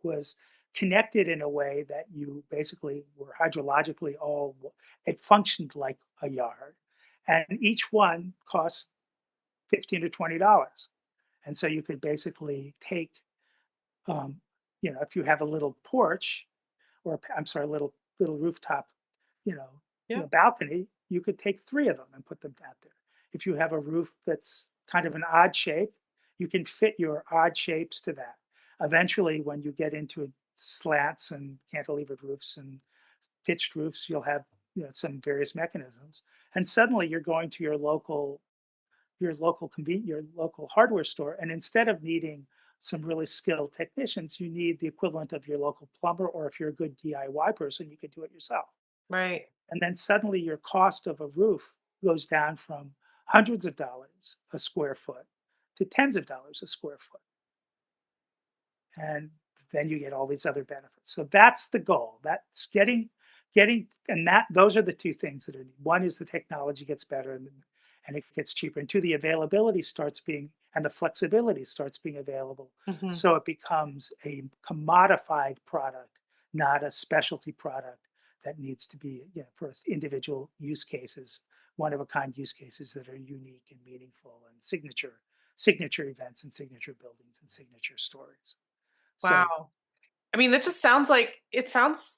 was connected in a way that you basically were hydrologically it functioned like a yard. And each one cost 15 to $20. And so you could basically take, um, if you have a little porch or I'm sorry, little rooftop, you know, Yeah. balcony, you could take three of them and put them out there. If you have a roof that's kind of an odd shape, you can fit your odd shapes to that. Eventually, when you get into slants and cantilevered roofs and pitched roofs, you'll have some various mechanisms, and suddenly you're going to your local hardware store, and instead of needing some really skilled technicians, you need the equivalent of your local plumber, or if you're a good DIY person, you could do it yourself. Right. And then suddenly your cost of a roof goes down from hundreds of dollars a square foot to tens of dollars a square foot. And then you get all these other benefits. So that's the goal. That's getting and that those are the two things that are one is the technology gets better and it gets cheaper. And two, the availability starts being and the flexibility starts being available. Hmm. So it becomes a commodified product, not a specialty product that needs to be, for individual use cases, one of a kind use cases that are unique and meaningful and signature events and signature buildings and signature stories. So, Wow. I mean, that just sounds like it sounds,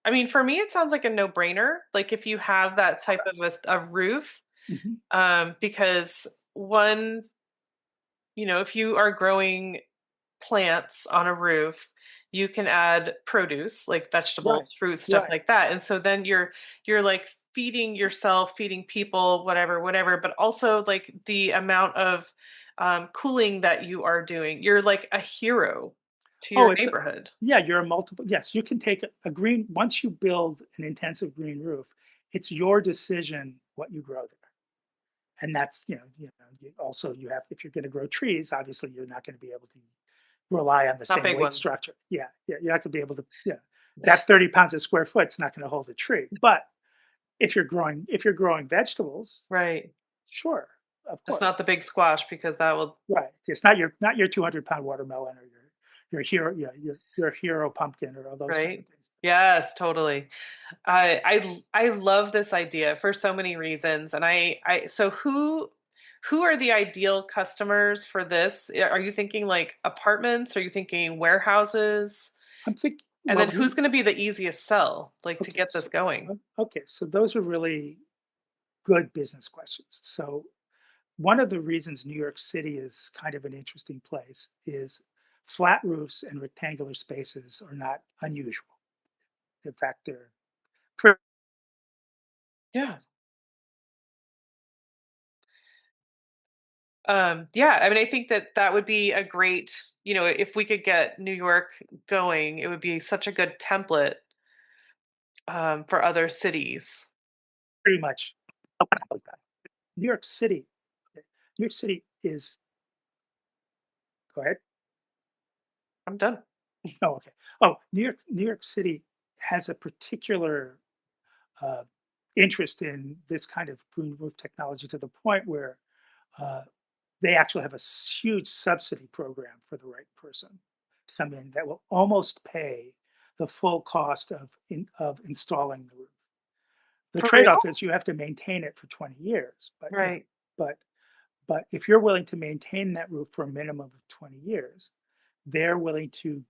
I mean, for me, it sounds like a no-brainer. Like if you have that type of a roof, mhm, because one, if you are growing plants on a roof, you can add produce like right, vegetables, fruits, stuff right. like that. And so then you're like feeding yourself, feeding people, whatever, whatever, but also like the amount of cooling that you are doing. You're like a hero to Oh, your it's neighborhood. yeah, you're a multiple. Yes, you can take a green once you build an intensive green roof, it's your decision what you grow there. And that's, also you have if you're going to grow trees, obviously you're not going to be able to rely on the Not same big weight ones. structure. Yeah, yeah, you're not going to be able to, that 30 pounds a square foot is not going to hold a tree. But if you're growing vegetables, Right. sure, of Just not course. the big squash because that will, Right. It's not your 200-pound watermelon or your hero, your hero pumpkin or all those kinds right? of things. Yes, totally. I love this idea for so many reasons. And so who are the ideal customers for this? Are you thinking like apartments? Are you thinking warehouses? I'm thinking, And well, then who's going to be the easiest sell, like to okay, get this going? so those are really good business questions. So one of the reasons New York City is kind of an interesting place is flat roofs and rectangular spaces are not unusual. In fact, they're pretty Yeah. Yeah, I mean, I think that that would be a great, if we could get New York going, it would be such a good template for other cities. much. New York City. New York City is. Go ahead. I'm done. Oh, okay. Oh, New York City has a particular uh, interest in this kind of green roof technology to the point where uh, they actually have a huge subsidy program for the right person to come in that will almost pay the full cost of installing the roof. The For real? trade-off is you have to maintain it for 20 years, Right. but but if you're willing to maintain that roof for a minimum of 20 years, they're willing to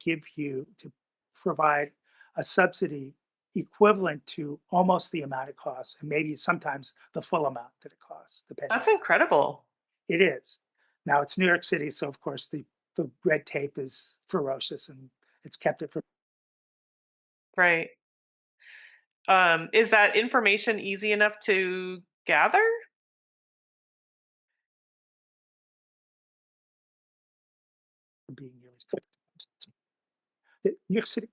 provide a subsidy equivalent to almost the amount it costs, and maybe sometimes the full amount that it costs, depending That's on the case. incredible. It is. Now it's New York City, so of course the red tape is ferocious and it's kept it from Right. Is that information easy enough to gather? being New York City,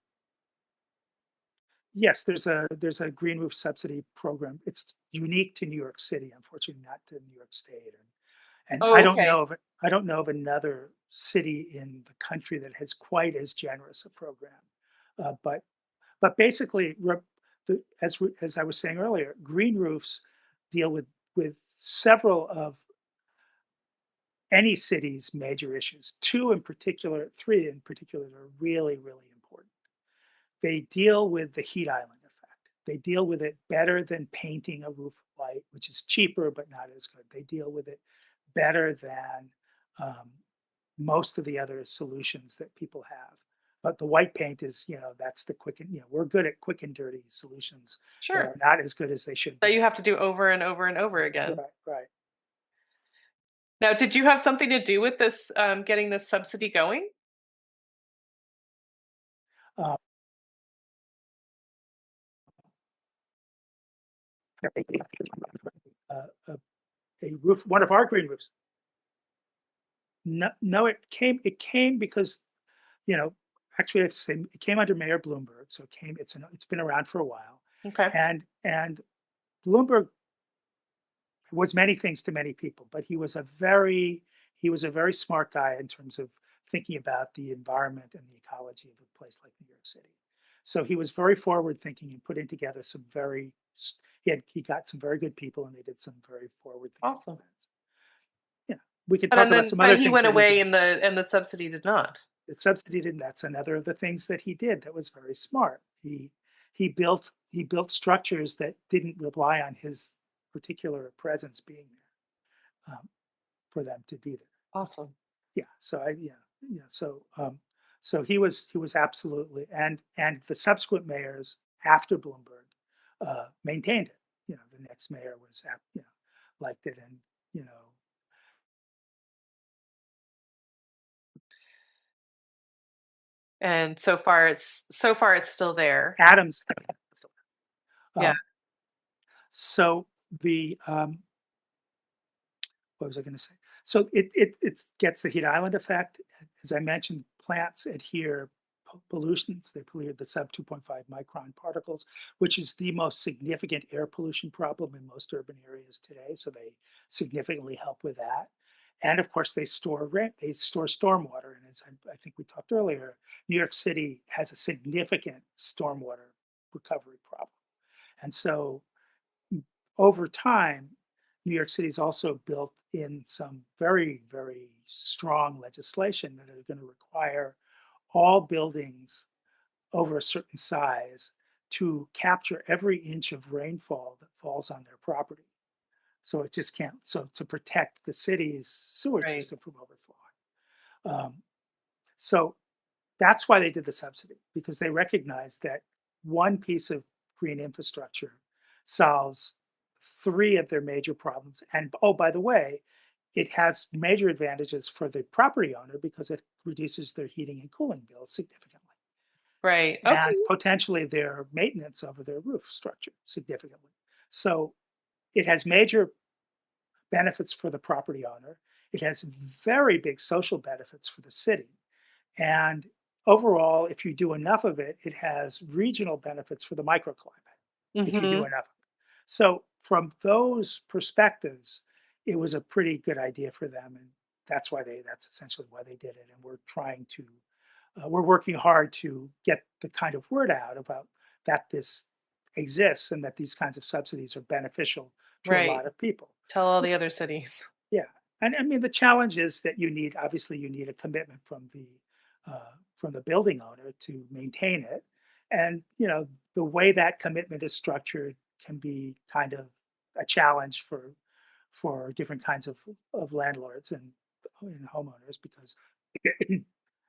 yes, there's a green roof subsidy program. It's unique to New York City, unfortunately, not to New York State. And Oh, okay. I don't know of another city in the country that has quite as generous a program. But basically, as I was saying earlier, green roofs deal with several of any city's major issues. Two in particular, three in particular, that are really, really important. They deal with the heat island effect. They deal with it better than painting a roof white, which is cheaper but not as good. They deal with it better than um, most of the other solutions that people have. But the white paint is, that's the quick and, we're good at quick and dirty solutions that Sure. are not as good as they should That be. you have to do over and over and over again. Right, right. Now, did you have something to do with this, getting this subsidy going? Uh, a, a roof, one of our green roofs. No, no, it came because, you know, actually, I have to say it came under Mayor Bloomberg, so it's been around for a while, Okay. and Bloomberg was many things to many people, but he was a very smart guy in terms of thinking about the environment and the ecology of a place like New York City. So he was very forward thinking and putting together some very he got some very good people and they did some very forward thinking Awesome. plans. Yeah, we can But talk and about then some but other he things went that he away did. and the subsidy did not. The subsidy did, and that's another of the things that he did that was very smart. He built structures that didn't rely on his particular presence being there. For them to be there. Awesome. Yeah. So he was absolutely, and the subsequent mayors after Bloomberg maintained it. The next mayor liked it, and you know And so far it's still there. Adams. Yeah. Um, so the what was I going to say? So it gets the heat island effect. As I mentioned, plants adhere pollutants. They pollute the sub 2.5 micron particles, which is the most significant air pollution problem in most urban areas today. So they significantly help with that. And of course, they store stormwater. And as I think we talked earlier, New York City has a significant stormwater recovery problem. And so over time, New York City's also built in some very, very strong legislation that are going to require all buildings over a certain size to capture every inch of rainfall that falls on their property. So it just can't, so to protect the city's sewer Right. system from overflowing. So that's why they did the subsidy, because they recognize that one piece of green infrastructure solves three of their major problems. And oh, by the way, it has major advantages for the property owner because it reduces their heating and cooling bills significantly Right. and Okay. potentially their maintenance over their roof structure significantly. So it has major benefits for the property owner. It has very big social benefits for the city. And overall, if you do enough of it, it has regional benefits for the microclimate if you do Mm-hmm. enough. So, from those perspectives, it was a pretty good idea for them. And that's essentially why they did it. And we're working hard to get the kind of word out about that this exists and that these kinds of subsidies are beneficial to a Right. lot of people. Tell all the other cities. Yeah, and I mean the challenge is that you need a commitment from the building owner to maintain it, and the way that commitment is structured can be kind of a challenge for different kinds of landlords and homeowners because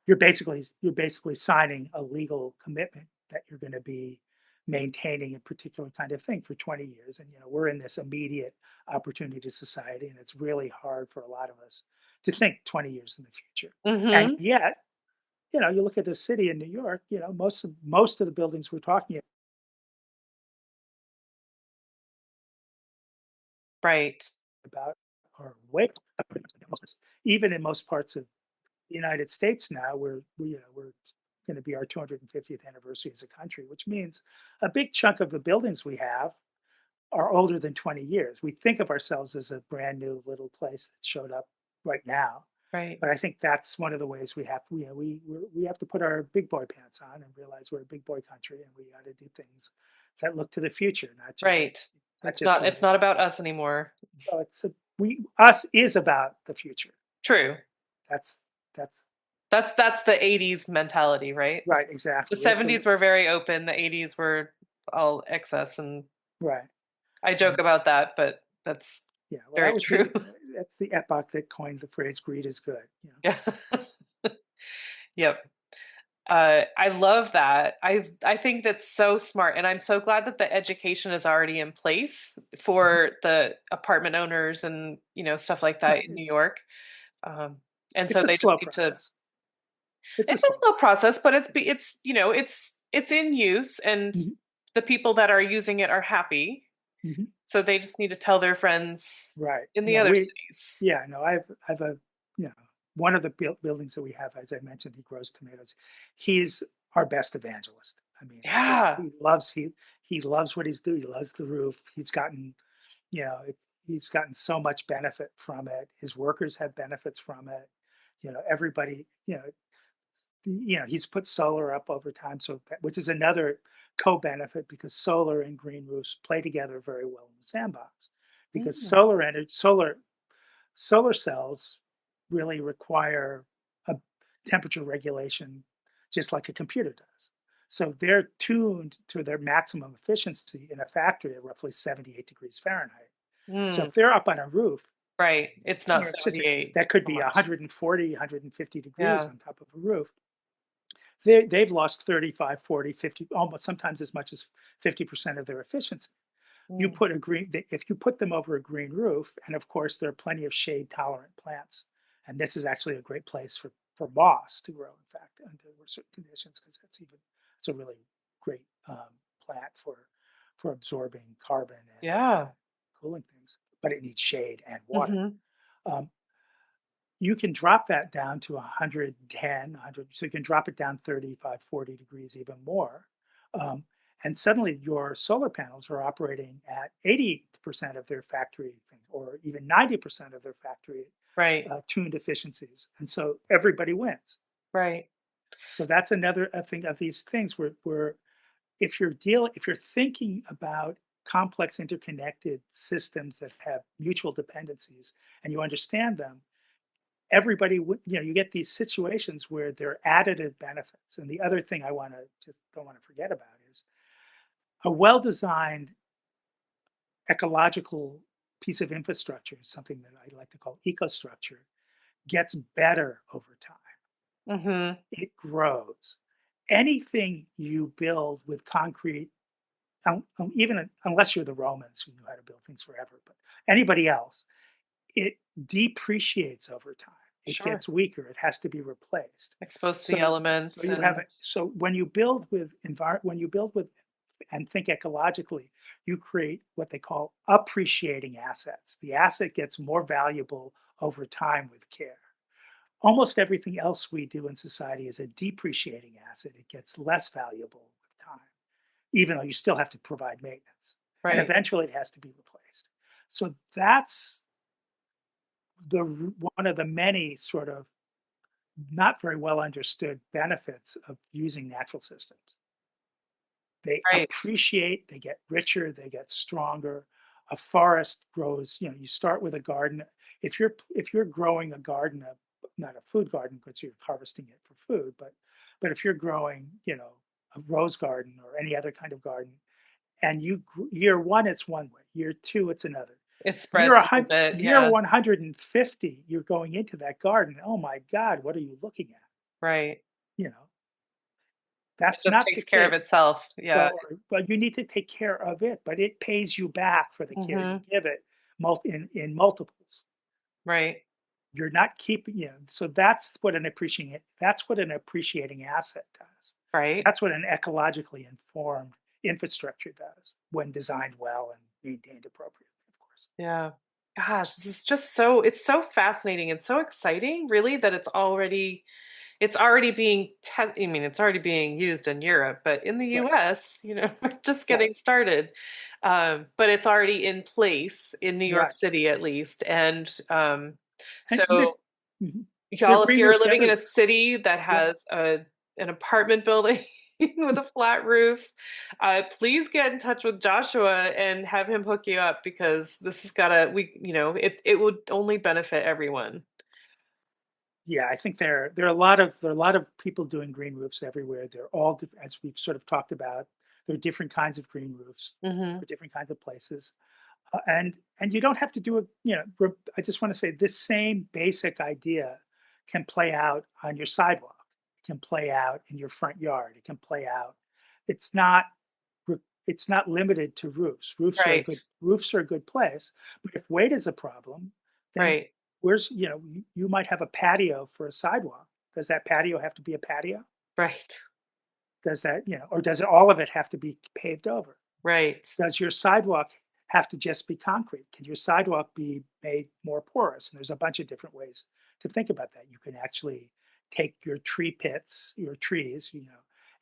you're basically signing a legal commitment that you're going to be maintaining a particular kind of thing for 20 years. And we're in this immediate opportunity society, and it's really hard for a lot of us to think 20 years in the future. And Mm-hmm. yet, you look at the city in New York, most of the buildings we're talking Right. about are way even in most parts of the United States now, we're going to be our 250th anniversary as a country, which means a big chunk of the buildings we have are older than 20 years. We think of ourselves as a brand new little place that showed up right now. Right. But I think that's one of the ways we have, we have to put our big boy pants on and realize we're a big boy country, and we got to do things that look to the future, Right. not It's just not in it's the, not about us anymore. well, it's a, us is about the future. True. That's, that's That's the 80s mentality, right? right. The Exactly. We have to, 70s were very open, the 80s were all excess, and right. I joke And about that, but that's yeah, well, very true. that's the epoch that coined the phrase "greed is good." You know. Yeah. Yep. I love that. I think that's so smart, and I'm so glad that the education is already in place Mhm. for the apartment owners and stuff like Yeah, that in New York. Um, and it's so a they just slow need to. process. It's a It's a slow slow process. process, but it's in use, and Mhm. the people that are using it are happy. Mhm. So they just need to tell their friends Right. in the No, other we, cities. yeah, no, I've a, you know, one of the buildings that we have, as I mentioned, he grows tomatoes. He's our best evangelist. I mean, Yeah. he loves what he's doing. He loves the roof. You know, he's gotten so much benefit from it. His workers have benefits from it. Everybody, he's put solar up over time, so which is another co-benefit, because solar and green roofs play together very well in the sandbox, because Mm, solar cells really require a temperature regulation just like a computer does. So they're tuned to their maximum efficiency in a factory at roughly 78 degrees Fahrenheit. So mm, if they're up on a roof, right. It's not it's just 78 that could so be much. 140, 150 degrees Yeah. on top of a roof. They've lost 35, 40, 50, almost sometimes as much as 50% of their efficiency. Mm, If you put them over a green roof, and of course there are plenty of shade tolerant plants, and this is actually a great place for moss to grow, in fact, under certain conditions, because it's a really great plant for absorbing carbon and yeah. cooling things, but it needs shade and water. Hmm. Um, you can drop that down to 110, 100, so you can drop it down 35, 40 degrees, even more. Um, and suddenly your solar panels are operating at 80% of their factory, or even 90% of their factory Right. tuned efficiencies. And so everybody wins. Right. So that's another thing of these things where if you're thinking about complex interconnected systems that have mutual dependencies and you understand them, you get these situations where there are additive benefits. And the other thing I want to just don't want to forget about is a well-designed ecological piece of infrastructure, is something that I like to call ecostructure, gets better over time. Hmm. It grows. Anything you build with concrete, even unless you're the Romans who knew how to build things forever, but anybody else, it depreciates over time. It Sure. gets weaker. It has to be replaced. Exposed to the So, so elements you have and it. So when you build with and think ecologically, you create what they call appreciating assets. The asset gets more valuable over time with care. Almost everything else we do in society is a depreciating asset. It gets less valuable with time, even though you still have to provide maintenance. And right. eventually it has to be replaced. So that's the one of the many sort of not very well understood benefits of using natural systems. They Right. appreciate, they get richer, they get stronger. A forest grows, you start with a garden. If you're growing a garden, not a food garden because you're harvesting it for food, but if you're growing, a rose garden or any other kind of garden, and year one it's one way, year two it's another. It spreads Year a little bit. year Yeah. 150, you're going into that garden. Oh my God, what are you looking at? Right. You know, It that's just not the takes care of case. itself. Yeah. Well, you need to take care of it, but it pays you back for the care you Hmm. give it in multiples. Right. You're not keeping, so that's what an appreciating asset does. Right. That's what an ecologically informed infrastructure does when designed well and maintained appropriately, of course. Yeah. Gosh, this is just it's so fascinating and so exciting, really, that it's already it's already being I mean, it's already being used in Europe, but in the Right, US, we're just right, getting started. But it's already in place in New York right. City at least. And And there, so mhm. There are y'all, if green you're roofs living in a everywhere. city that Yeah. has an apartment building with a flat roof, please get in touch with Joshua and have him hook you up because this has gotta it would only benefit everyone. Yeah, I think there are a lot of people doing green roofs everywhere. They're all as we've sort of talked about. There are different kinds of green roofs Hmm. for different kinds of places, and you don't have to do it. I just want to say this same basic idea can play out on your sidewalk. It can play out in your front yard. It can play out. It's not re- it's not limited to roofs. Right, Roofs are a good place, but if weight is a problem, then right, you might have a patio for a sidewalk. Does that patio have to be a patio? right, Does that, or does all of it have to be paved over? right, Does your sidewalk have to just be concrete? Can your sidewalk be made more porous? And there's a bunch of different ways to think about that. You can actually take your tree pits, your trees,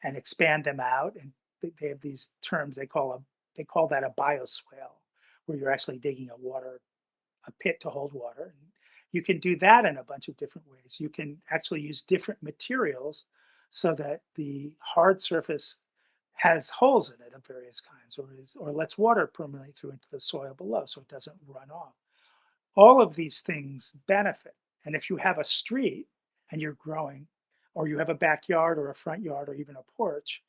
and expand them out. And they have these terms they call that a bioswale, where you're actually digging a pit to hold water. And you can do that in a bunch of different ways. You can actually use different materials so that the hard surface has holes in it of various kinds, or lets water permeate through into the soil below so it doesn't run off. All of these things benefit. And if you have a street and you're growing, or you have a backyard or a front yard or even a porch,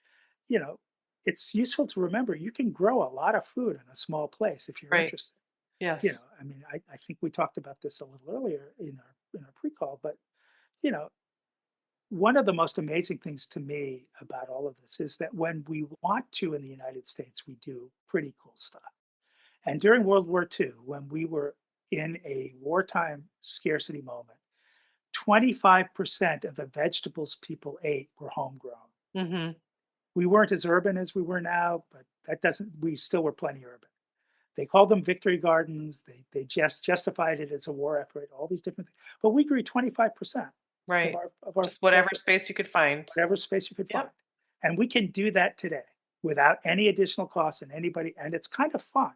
you know, it's useful to remember you can grow a lot of food in a small place if you're right. interested. Yes. I mean, I think we talked about this a little earlier in our pre-call, but you know, one of the most amazing things to me about all of this is that when we want to in the United States, we do pretty cool stuff. And during World War II, when we were in a wartime scarcity moment, 25% of the vegetables people ate were homegrown. Hmm. We weren't as urban as we were now, but we still were plenty urban. They called them victory gardens. They just justified it as a war effort, all these different things. But we grew 25% of Right. our Just whatever vegetable, space you could find. whatever space you could find. Yep. And we can do that today without any additional costs and anybody. And it's kind of fun.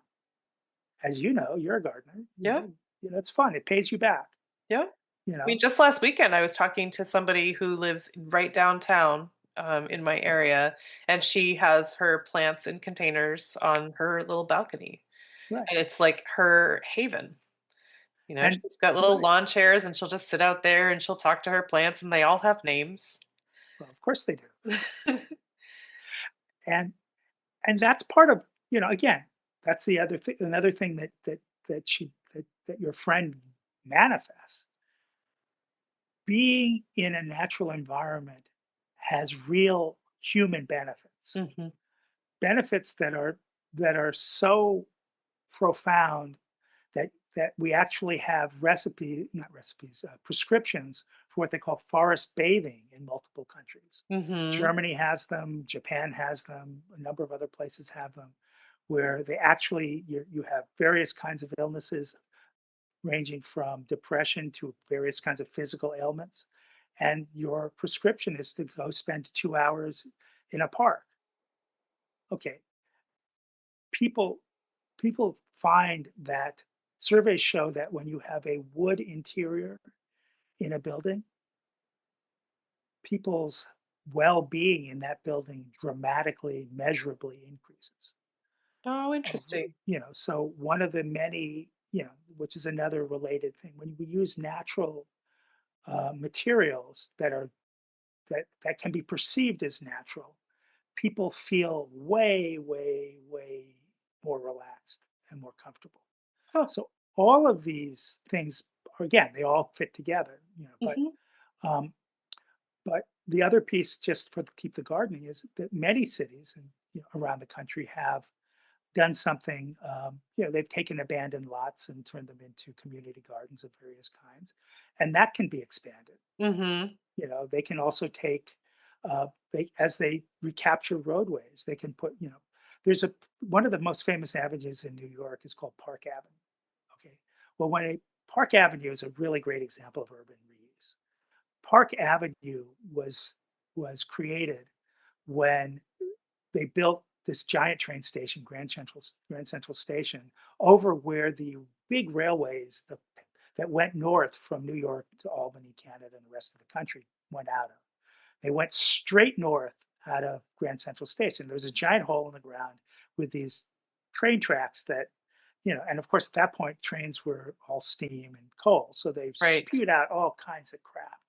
As you know, you're a gardener. Yep. It's fun. It pays you back. Yep. You I mean, know, just last weekend, I was talking to somebody who lives right downtown in my area, and she has her plants in containers on her little balcony. right? And it's like her haven. And She's got little right. lawn chairs and she'll just sit out there and she'll talk to her plants, and they all have names. Well, of course they do. And that's part of again, that's the other thing. Another thing that your friend manifests. Being in a natural environment has real human benefits, Hmm. benefits that are so profound that we actually have not recipes, prescriptions for what they call forest bathing in multiple countries. Hmm. Germany has them, Japan has them, a number of other places have them, where they actually you have various kinds of illnesses ranging from depression to various kinds of physical ailments. And your prescription is to go spend 2 hours in a park. Okay, people people find that surveys show that when you have a wood interior in a building, people's well-being in that building dramatically, measurably increases. Oh, Of, interesting. so one of the many, which is another related thing, when we use natural materials that can be perceived as natural, people feel way, way, way more relaxed and more comfortable. Huh. So all of these things, again, they all fit together, Hmm. um, but the other piece, just for keep the gardening, is that many cities and around the country have done something. They've taken abandoned lots and turned them into community gardens of various kinds, and that can be expanded. Hmm. They can also take as they recapture roadways, they can put, there's a one of the most famous avenues in New York is called Park Avenue. Okay. Well, when a Park Avenue is a really great example of urban reuse. Park Avenue was created when they built this giant train station, Grand Central Station, over where the big railways that went north from New York to Albany, Canada, and the rest of the country went out of. They went straight north out of Grand Central Station. There was a giant hole in the ground with these train tracks that, and of course at that point trains were all steam and coal, so they Right. spewed out all kinds of crap,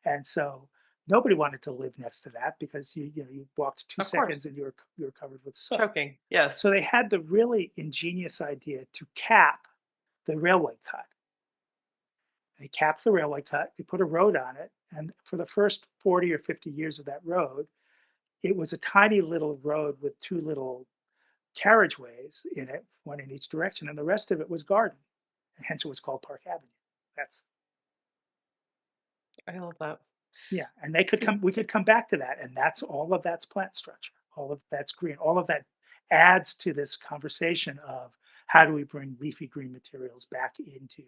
and so nobody wanted to live next to that because you walked two Of seconds course. and you were covered with soot. Choking. So Yes. they had the really ingenious idea to cap the railway cut. They capped the railway cut, they put a road on it, and for the first 40 or 50 years of that road, it was a tiny little road with two little carriageways in it, one in each direction, and the rest of it was garden. And hence it was called Park Avenue. That's I love that. Yeah, and we could come back to that, and that's all of that's plant structure. All of that's green. All of that adds to this conversation of how do we bring leafy green materials back into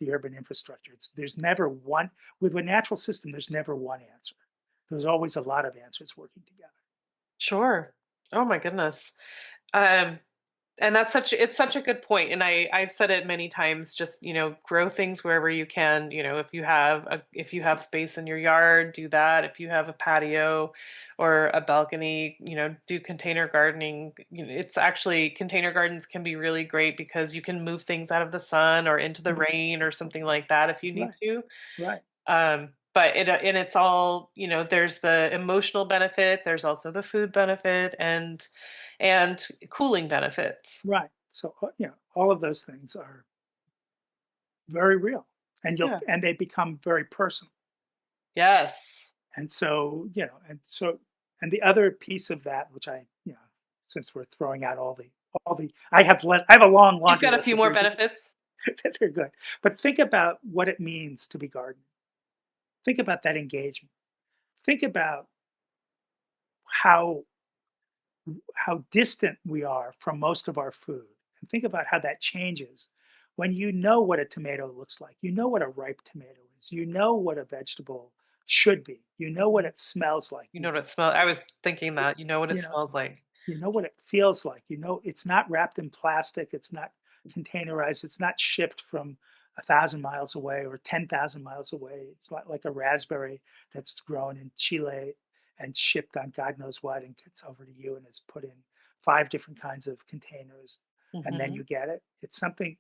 the urban infrastructure. There's never one with a natural system, there's never one answer. There's always a lot of answers working together. Sure. Oh my goodness. Um, and it's such a good point. And I've said it many times, just, grow things wherever you can. If you have space in your yard, do that. If you have a patio or a balcony, do container gardening. It's actually container gardens can be really great because you can move things out of the sun or into the Mhm. rain or something like that if you need Right, to. right, But and it's all, there's the emotional benefit, there's also the food benefit and cooling benefits. right. So all of those things are very real, Yeah. and they become very personal. Yes. And so, and the other piece of that, which since we're throwing out I have a long You've laundry got a list few of more reasons benefits. that they're good. But think about what it means to be gardening. Think about that engagement. Think about how how distant we are from most of our food. And think about how that changes when you know what a tomato looks like. You know what a ripe tomato is. You know what a vegetable should be. You know what Mhm. it smells like. You know what it smells. I was thinking that, you know what it You know, smells like. You know what it feels like. You know, it's not wrapped in plastic. It's not containerized. It's not shipped from 1,000 miles away or 10,000 miles away. It's not like a raspberry that's grown in Chile and shipped on God knows what and gets over to you and is put in five different kinds of containers and then Hmm. you get it. It's something,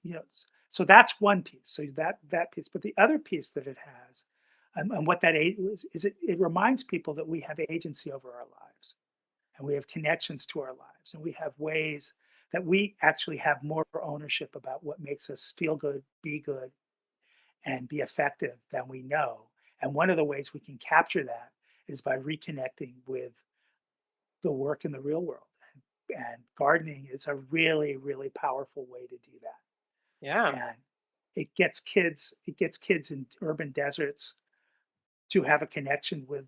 so that's one piece. So that piece. But the other piece that it has, and what that is it reminds people that we have agency over our lives and we have connections to our lives and we have ways that we actually have more ownership about what makes us feel good, and be effective than we know. And one of the ways we can capture that is by reconnecting with the work in the real world. And gardening is a really, really powerful way to do that. Yeah. And it gets kids in urban deserts to have a connection with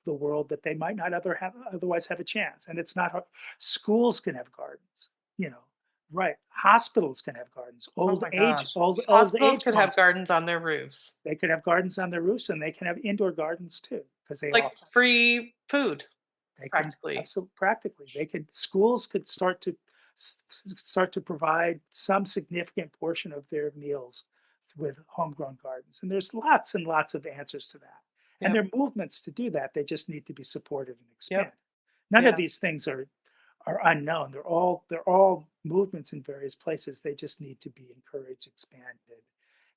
the world that they might not otherwise have a chance. And it's not schools can have gardens, you know, right? Hospitals can have gardens. Oh my gosh. Old Hospitals age could have homes, gardens on their roofs. they could have gardens on their roofs, and they can have indoor gardens too because they Like offer. free food, They could practically. absolutely practically. They could schools could start to provide some significant portion of their meals with homegrown gardens. And there's lots and lots of answers to that. And Yep. there are movements to do that. They just need to be supported and Yep. expanded. None of Yeah. these things are unknown. They're all movements in various places. They just need to be encouraged, expanded,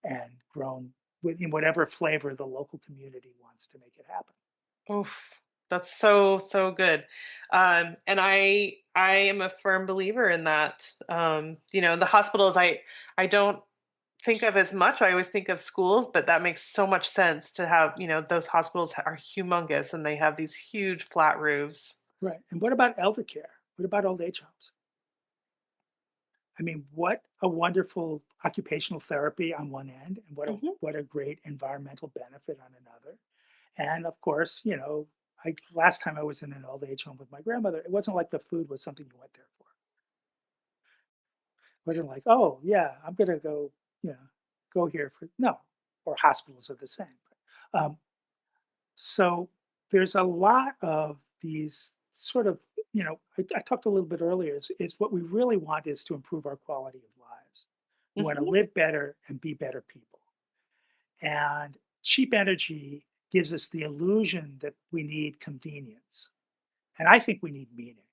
and grown in whatever flavor the local community wants to make it happen. Oof, that's so, so good. And I am a firm believer in that. The hospitals I don't think of as much. I always think of schools, but that makes so much sense to have, those hospitals are humongous and they have these huge flat roofs. Right. And what about elder care? What about old age homes? I mean, what a wonderful occupational therapy on one end, and Hmm. what a great environmental benefit on another. And of course, last time I was in an old age home with my grandmother, it wasn't like the food was something you went there for. It wasn't like, oh yeah, I'm gonna go here for no. Or hospitals are the same. So there's a lot of these sort of, I talked a little bit earlier, is what we really want is to improve our quality of lives. We want to Hmm. live better and be better people. And cheap energy gives us the illusion that we need convenience. And I think we need meaning.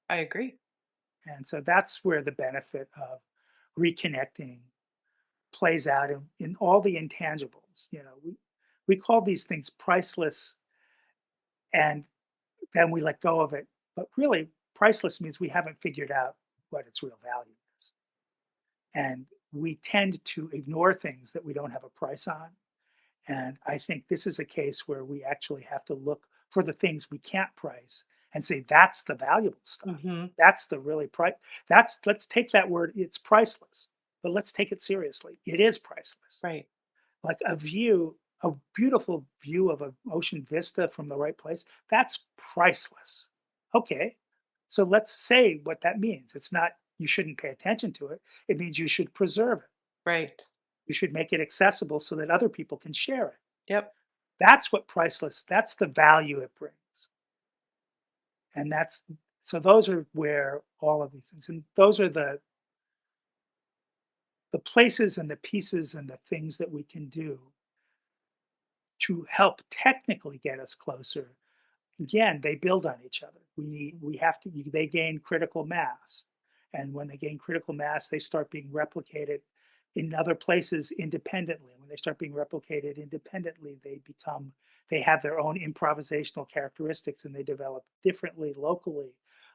I agree. And so that's where the benefit of reconnecting plays out in all the intangibles. We call these things priceless, and then we let go of it. But really, priceless means we haven't figured out what its real value is. And we tend to ignore things that we don't have a price on. And I think this is a case where we actually have to look for the things we can't price and say, that's the valuable stuff. Hmm. That's the really price. Let's take that word, it's priceless, but let's take it seriously. It is priceless. Right. Like a beautiful view of an ocean vista from the right place, that's priceless. Okay. So let's say what that means. It's not you shouldn't pay attention to it. It means you should preserve it. Right. You should make it accessible so that other people can share it. Yep. That's what priceless, that's the value it brings. And so those are where all of these things, and those are the places and the pieces and the things that we can do to help technically get us closer. Again, they build on each other. We have to, they gain critical mass. And when they gain critical mass, they start being replicated in other places independently. When they start being replicated independently, they have their own improvisational characteristics and they develop differently locally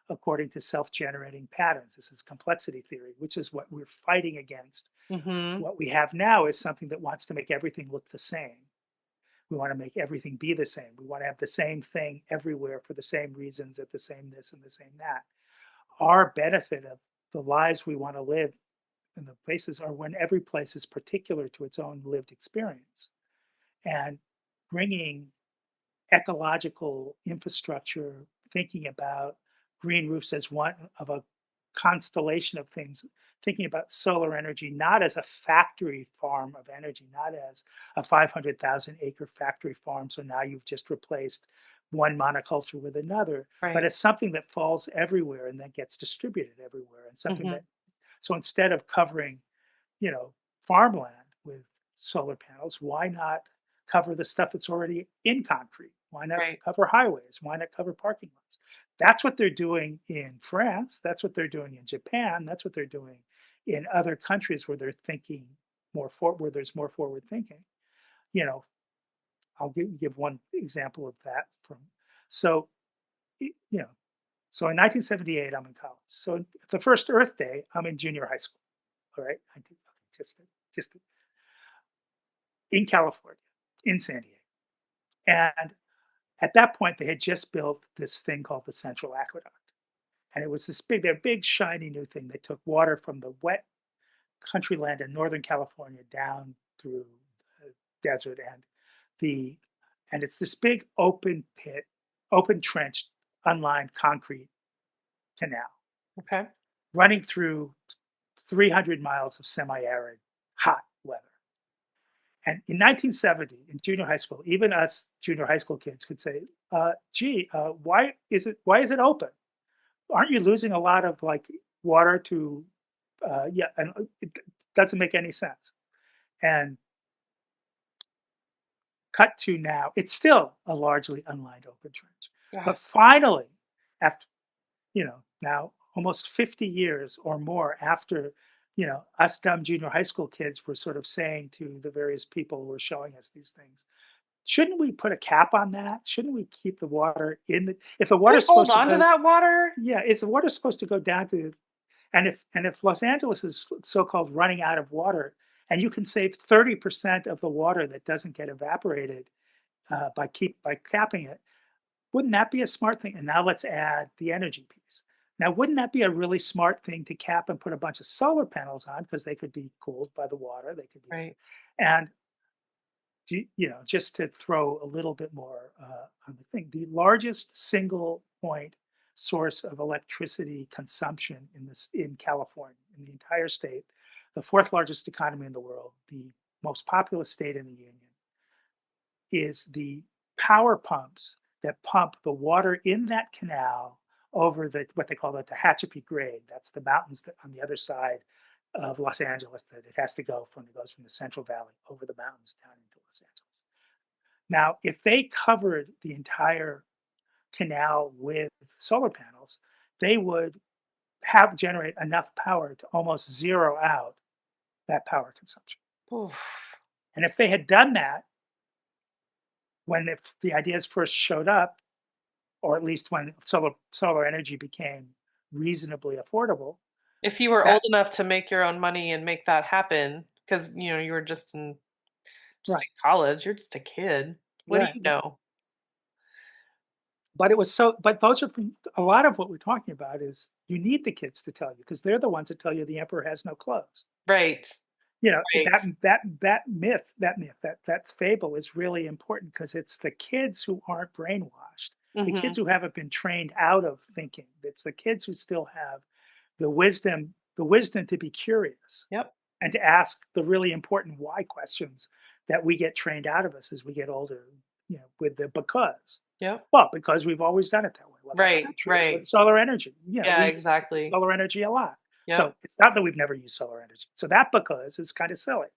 according to self-generating patterns. This is complexity theory, which is what we're fighting against. Hmm. What we have now is something that wants to make everything look the same. We want to make everything be the same. We want to have the same thing everywhere for the same reasons, at the same this and the same that. Our benefit of the lives we want to live in the places are when every place is particular to its own lived experience. And bringing ecological infrastructure, thinking about green roofs as one of a constellation of things, thinking about solar energy not as a factory farm of energy, not as a 500,000 acre factory farm. So now you've just replaced one monoculture with another, but Right. as something that falls everywhere and then gets distributed everywhere, and something Hmm. that, so instead of covering, you know, farmland with solar panels, why not cover the stuff that's already in concrete? Why not Right. cover highways? Why not cover parking lots? That's what they're doing in France. That's what they're doing in Japan. That's what they're doing in other countries where they're thinking where there's more forward thinking. You know, I'll give one example of that from, so, you know, so in 1978, I'm in college. So the first Earth Day, I'm in junior high school. All right. Just, just in California, in San Diego. And at that point, they had just built this thing called the Central Aqueduct. And it was their big, shiny new thing that took water from the wet country land in Northern California down through the desert. The, and it's this big open pit, open trench, unlined concrete canal Okay. running through 300 miles of semi arid, hot weather. And in 1970, in junior high school, even us junior high school kids could say, "Gee, why is it open? Aren't you losing a lot of like water to, yeah?" And it doesn't make any sense. And cut to now, it's still a largely unlined open trench. God. But finally, after now almost 50 years or more after us dumb junior high school kids were sort of saying to the various people who were showing us these things, shouldn't we put a cap on that? Shouldn't we keep the water in the if the We water's hold supposed to on to go, that water. yeah, is the water supposed to go down to, and if Los Angeles is so-called running out of water, and you can save 30% of the water that doesn't get evaporated by capping it, wouldn't that be a smart thing? And now let's add the energy piece. Now, wouldn't that be a really smart thing to cap and put a bunch of solar panels on because they could be cooled by the water? They could be, Right. and just to throw a little bit more on the thing, the largest single point source of electricity consumption in California, in the entire state, the fourth largest economy in the world, the most populous state in the union, is the power pumps that pump the water in that canal over the what they call the Tehachapi Grade. That's the mountains that on the other side of Los Angeles that it has to go from. It goes from the Central Valley over the mountains down into Los Angeles. Now, if they covered the entire canal with solar panels, they would have generate enough power to almost zero out that power consumption. Oof. And if they had done that when the ideas first showed up, or at least when solar energy became reasonably affordable, If you were that old enough to make your own money and make that happen, because you were just right, in college, you're just a kid. What do right, you right. know? But it was so. But those are a lot of what we're talking about is you need the kids to tell you because they're the ones that tell you the emperor has no clothes. Right, You know right. that fable is really important because it's the kids who aren't brainwashed, the Hmm. kids who haven't been trained out of thinking. It's the kids who still have the wisdom to be curious Yep, and to ask the really important why questions that we get trained out of us as we get older, with the because. yep. Well, because we've always done it that way. Well, that's Right, not true with right. solar energy. Yeah, We use exactly. solar energy a lot. Yep, So it's not that we've never used solar energy. So that because is kind of silly.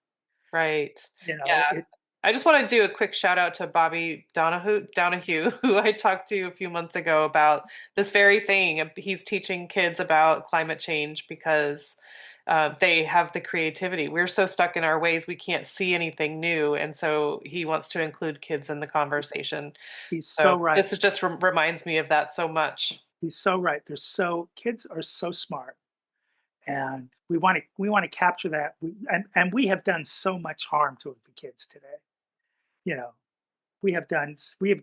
right. You know, Yeah. it I just want to do a quick shout out to Bobby Donahue, who I talked to a few months ago about this very thing. He's teaching kids about climate change because they have the creativity. We're so stuck in our ways, we can't see anything new. And so he wants to include kids in the conversation. he's so So right. this just reminds me of that so much. He's so right. Kids are so smart, and we want to capture that. And we have done so much harm to the kids today. You know, we have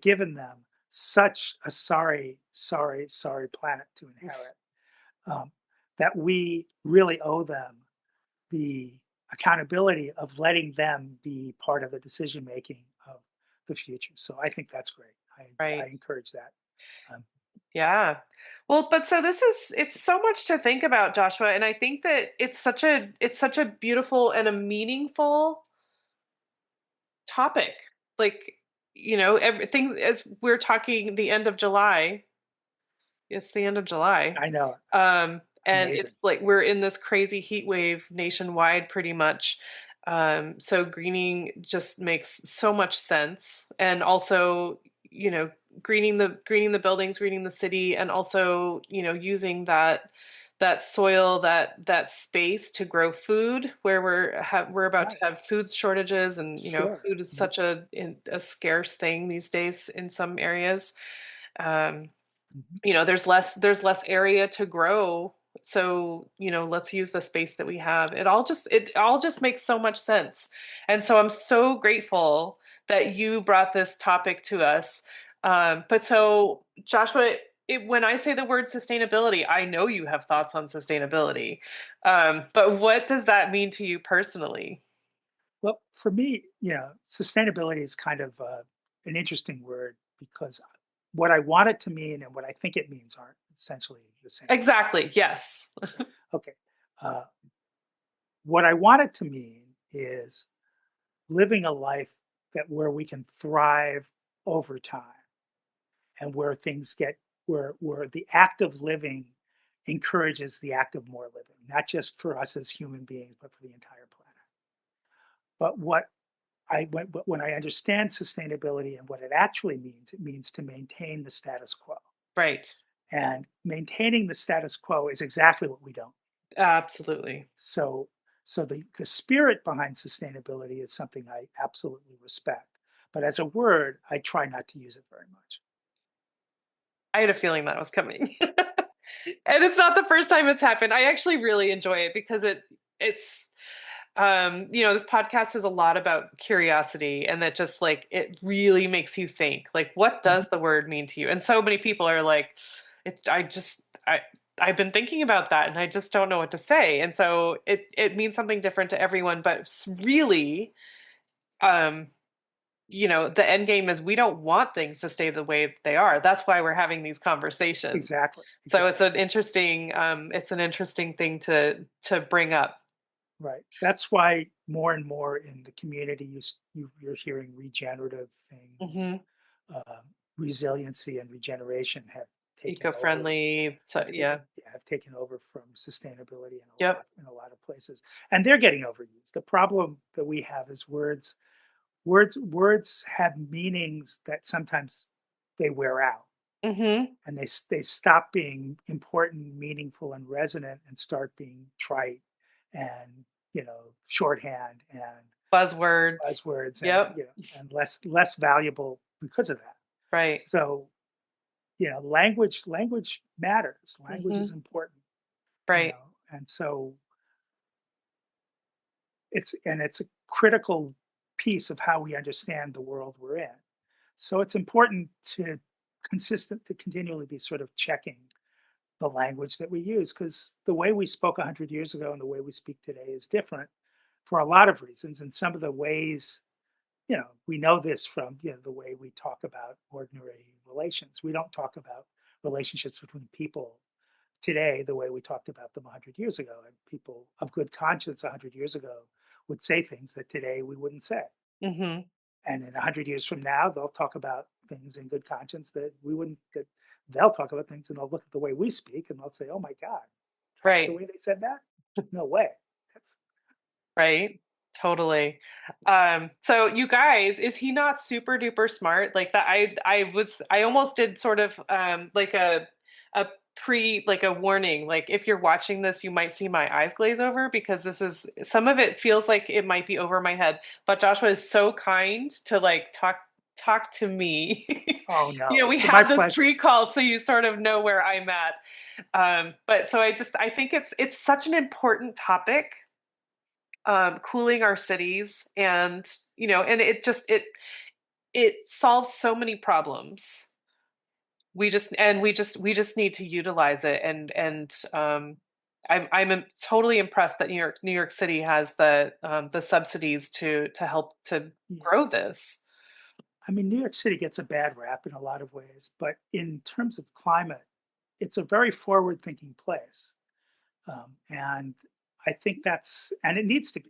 given them such a sorry, sorry, sorry planet to inherit, um, that we really owe them the accountability of letting them be part of the decision making of the future. So I think that's great. I Right. encourage that. Um, Yeah. Well, but so it's so much to think about, Joshua, and I think that it's such a beautiful and a meaningful topic. Like, everything's as we're talking the end of July. It's the end of July. I know, And it's amazing, like we're in this crazy heat wave nationwide pretty much. So greening just makes so much sense. And also, you know, greening the buildings, greening the city, and also, using that soil, that space to grow food where we're about to right? have food shortages, and Sure. food is such a scarce thing these days in some areas. Um, Mhm. there's less area to grow, so let's use the space that we have. It all just makes so much sense, and so I'm so grateful that you brought this topic to us. But so, Joshua, when I say the word sustainability, I know you have thoughts on sustainability, but what does that mean to you personally? Well, for me, sustainability is kind of an interesting word because what I want it to mean and what I think it means aren't essentially the same thing. Exactly, yes. Okay. Uh, what I want it to mean is living a life that where we can thrive over time and where things get where the act of living encourages the act of more living, not just for us as human beings, but for the entire planet. But when I understand sustainability and what it actually means, it means to maintain the status quo. Right. And maintaining the status quo is exactly what we don't. Absolutely. So, so the spirit behind sustainability is something I absolutely respect. But as a word, I try not to use it very much. I had a feeling that was coming. And it's not the first time it's happened. I actually really enjoy it because it's this podcast is a lot about curiosity, and that just like it really makes you think, like, what Mhm. does the word mean to you? And so many people are like, I've been thinking about that and I just don't know what to say. And so it means something different to everyone, but really, um the end game is we don't want things to stay the way they are. That's why we're having these conversations. Exactly, So it's exactly. an interesting thing to bring up. Right. That's why more and more in the community, you're hearing regenerative things, Hmm. uh, resiliency and regeneration have taken over, Eco-friendly. So yeah. have taken over from sustainability Yep. in a lot of places, and they're getting overused. The problem that we have is words have meanings that sometimes they wear out, Hmm. and they stop being important, meaningful, and resonant, and start being trite and shorthand and Buzzwords. buzzwords, and Yep. and less valuable because of that. Right. So language matters. Language is Hmm. important, Right. and so it's a critical piece of how we understand the world we're in. So it's important to continually be sort of checking the language that we use, because the way we spoke 100 years ago and the way we speak today is different for a lot of reasons. And some of the ways, we know this from the way we talk about ordinary relations. We don't talk about relationships between people today the way we talked about them 100 years ago. And people of good conscience 100 years ago would say things that today we wouldn't say. Hmm. And in 100 years from now, they'll talk about things in good conscience that we wouldn't, that they'll talk about things, and they'll look at the way we speak and they'll say, oh my God, that's the Right. way they said that? No way. That's, Right. Totally. So you guys, is he not super duper smart? Like that I almost did sort of like a like a warning. Like if you're watching this, you might see my eyes glaze over because this is some of it feels like it might be over my head. But Joshua is so kind to like talk to me. oh no, You know, we it's my had this pleasure. pre-call so you sort of know where I'm at. But so I think it's such an important topic, cooling our cities, and and it solves so many problems. We just need to utilize it, and I'm totally impressed that New York City has the subsidies to help to Yeah. grow this. I mean, New York City gets a bad rap in a lot of ways, but in terms of climate, it's a very forward thinking place. And I think and it needs to be,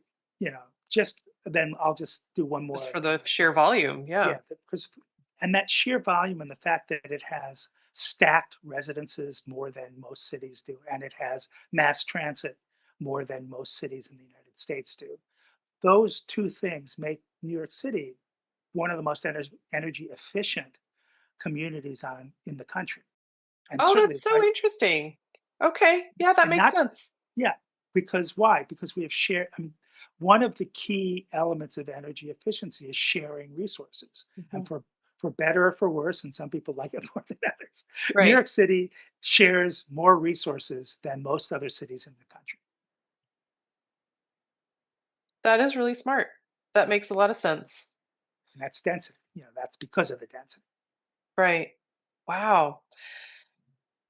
just then I'll just do one Just more for the sheer volume. Yeah. yeah, because and that sheer volume and the fact that it has stacked residences more than most cities do, and it has mass transit more than most cities in the United States do. Those two things make New York City one of the most energy efficient communities on in the country, and Oh, certainly that's so by interesting. Okay, yeah, that and makes not sense. yeah, because why? Because we have shared. I mean, one of the key elements of energy efficiency is sharing resources, and Mhm. for better or for worse, and some people like it more than others. New Right. York City shares more resources than most other cities in the country, That is really smart. That makes a lot of sense. and that's density. That's because of the density. Right. Wow.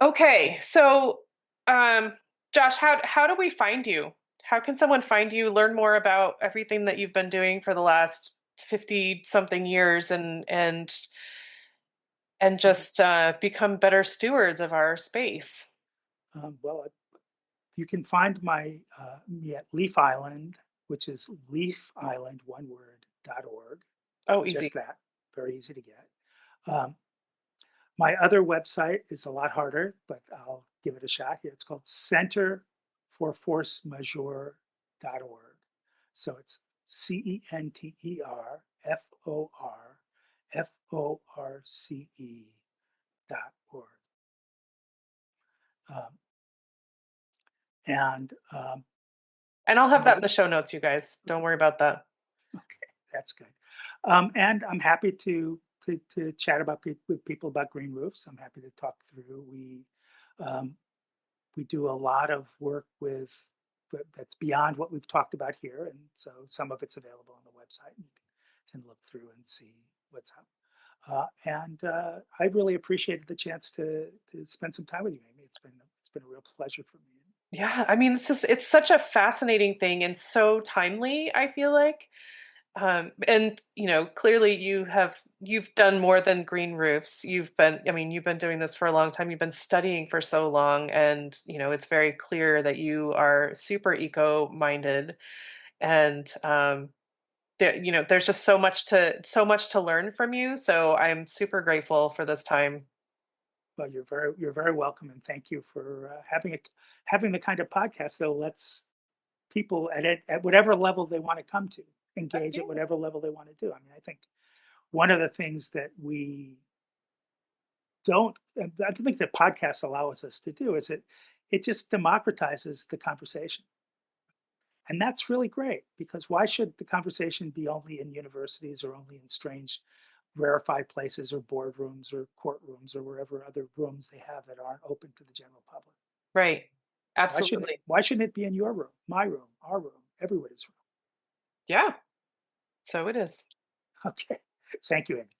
Okay. So, um, Josh, how do we find you? How can someone find you, learn more about everything that you've been doing for the last 50 something years, and just become better stewards of our space? Well, you can find me at Leaf Island, which is Leaf Island, one word, .org. Oh, Just easy. that, very easy to get. Um, My other website is a lot harder, but I'll give it a shot here. It's called Center for Force Majeure.org. So it's CenterForCe.org. Um, and And I'll have that my in the show notes, you guys. Don't okay, worry about that. okay, that's good. And I'm happy to chat with people about green roofs. I'm happy to talk through. Um, we do a lot of work that's beyond what we've talked about here, and so some of it's available on the website. You can look through and see what's up. And I really appreciated the chance to spend some time with you, Amy. It's been a real pleasure for me. Yeah, I mean, it's such a fascinating thing and so timely, I feel like. And clearly you've done more than green roofs. You've been doing this for a long time. You've been studying for so long, and it's very clear that you are super eco-minded. And there's just so much to learn from you. So I'm super grateful for this time. Well, you're very welcome, and thank you for having the kind of podcast that lets people at whatever level they want to come to engage at Yeah. whatever level they want to do. I mean, I think one of the things that we don't, and I don't think that podcasts allow us to do is it just democratizes the conversation. And that's really great because why should the conversation be only in universities or only in strange, rarefied places or boardrooms or courtrooms or wherever other rooms they have that aren't open to the general public? Right. Absolutely. Why shouldn't it be in your room, my room, our room, everybody's room? Yeah. So it is. Okay. Thank you, Amy.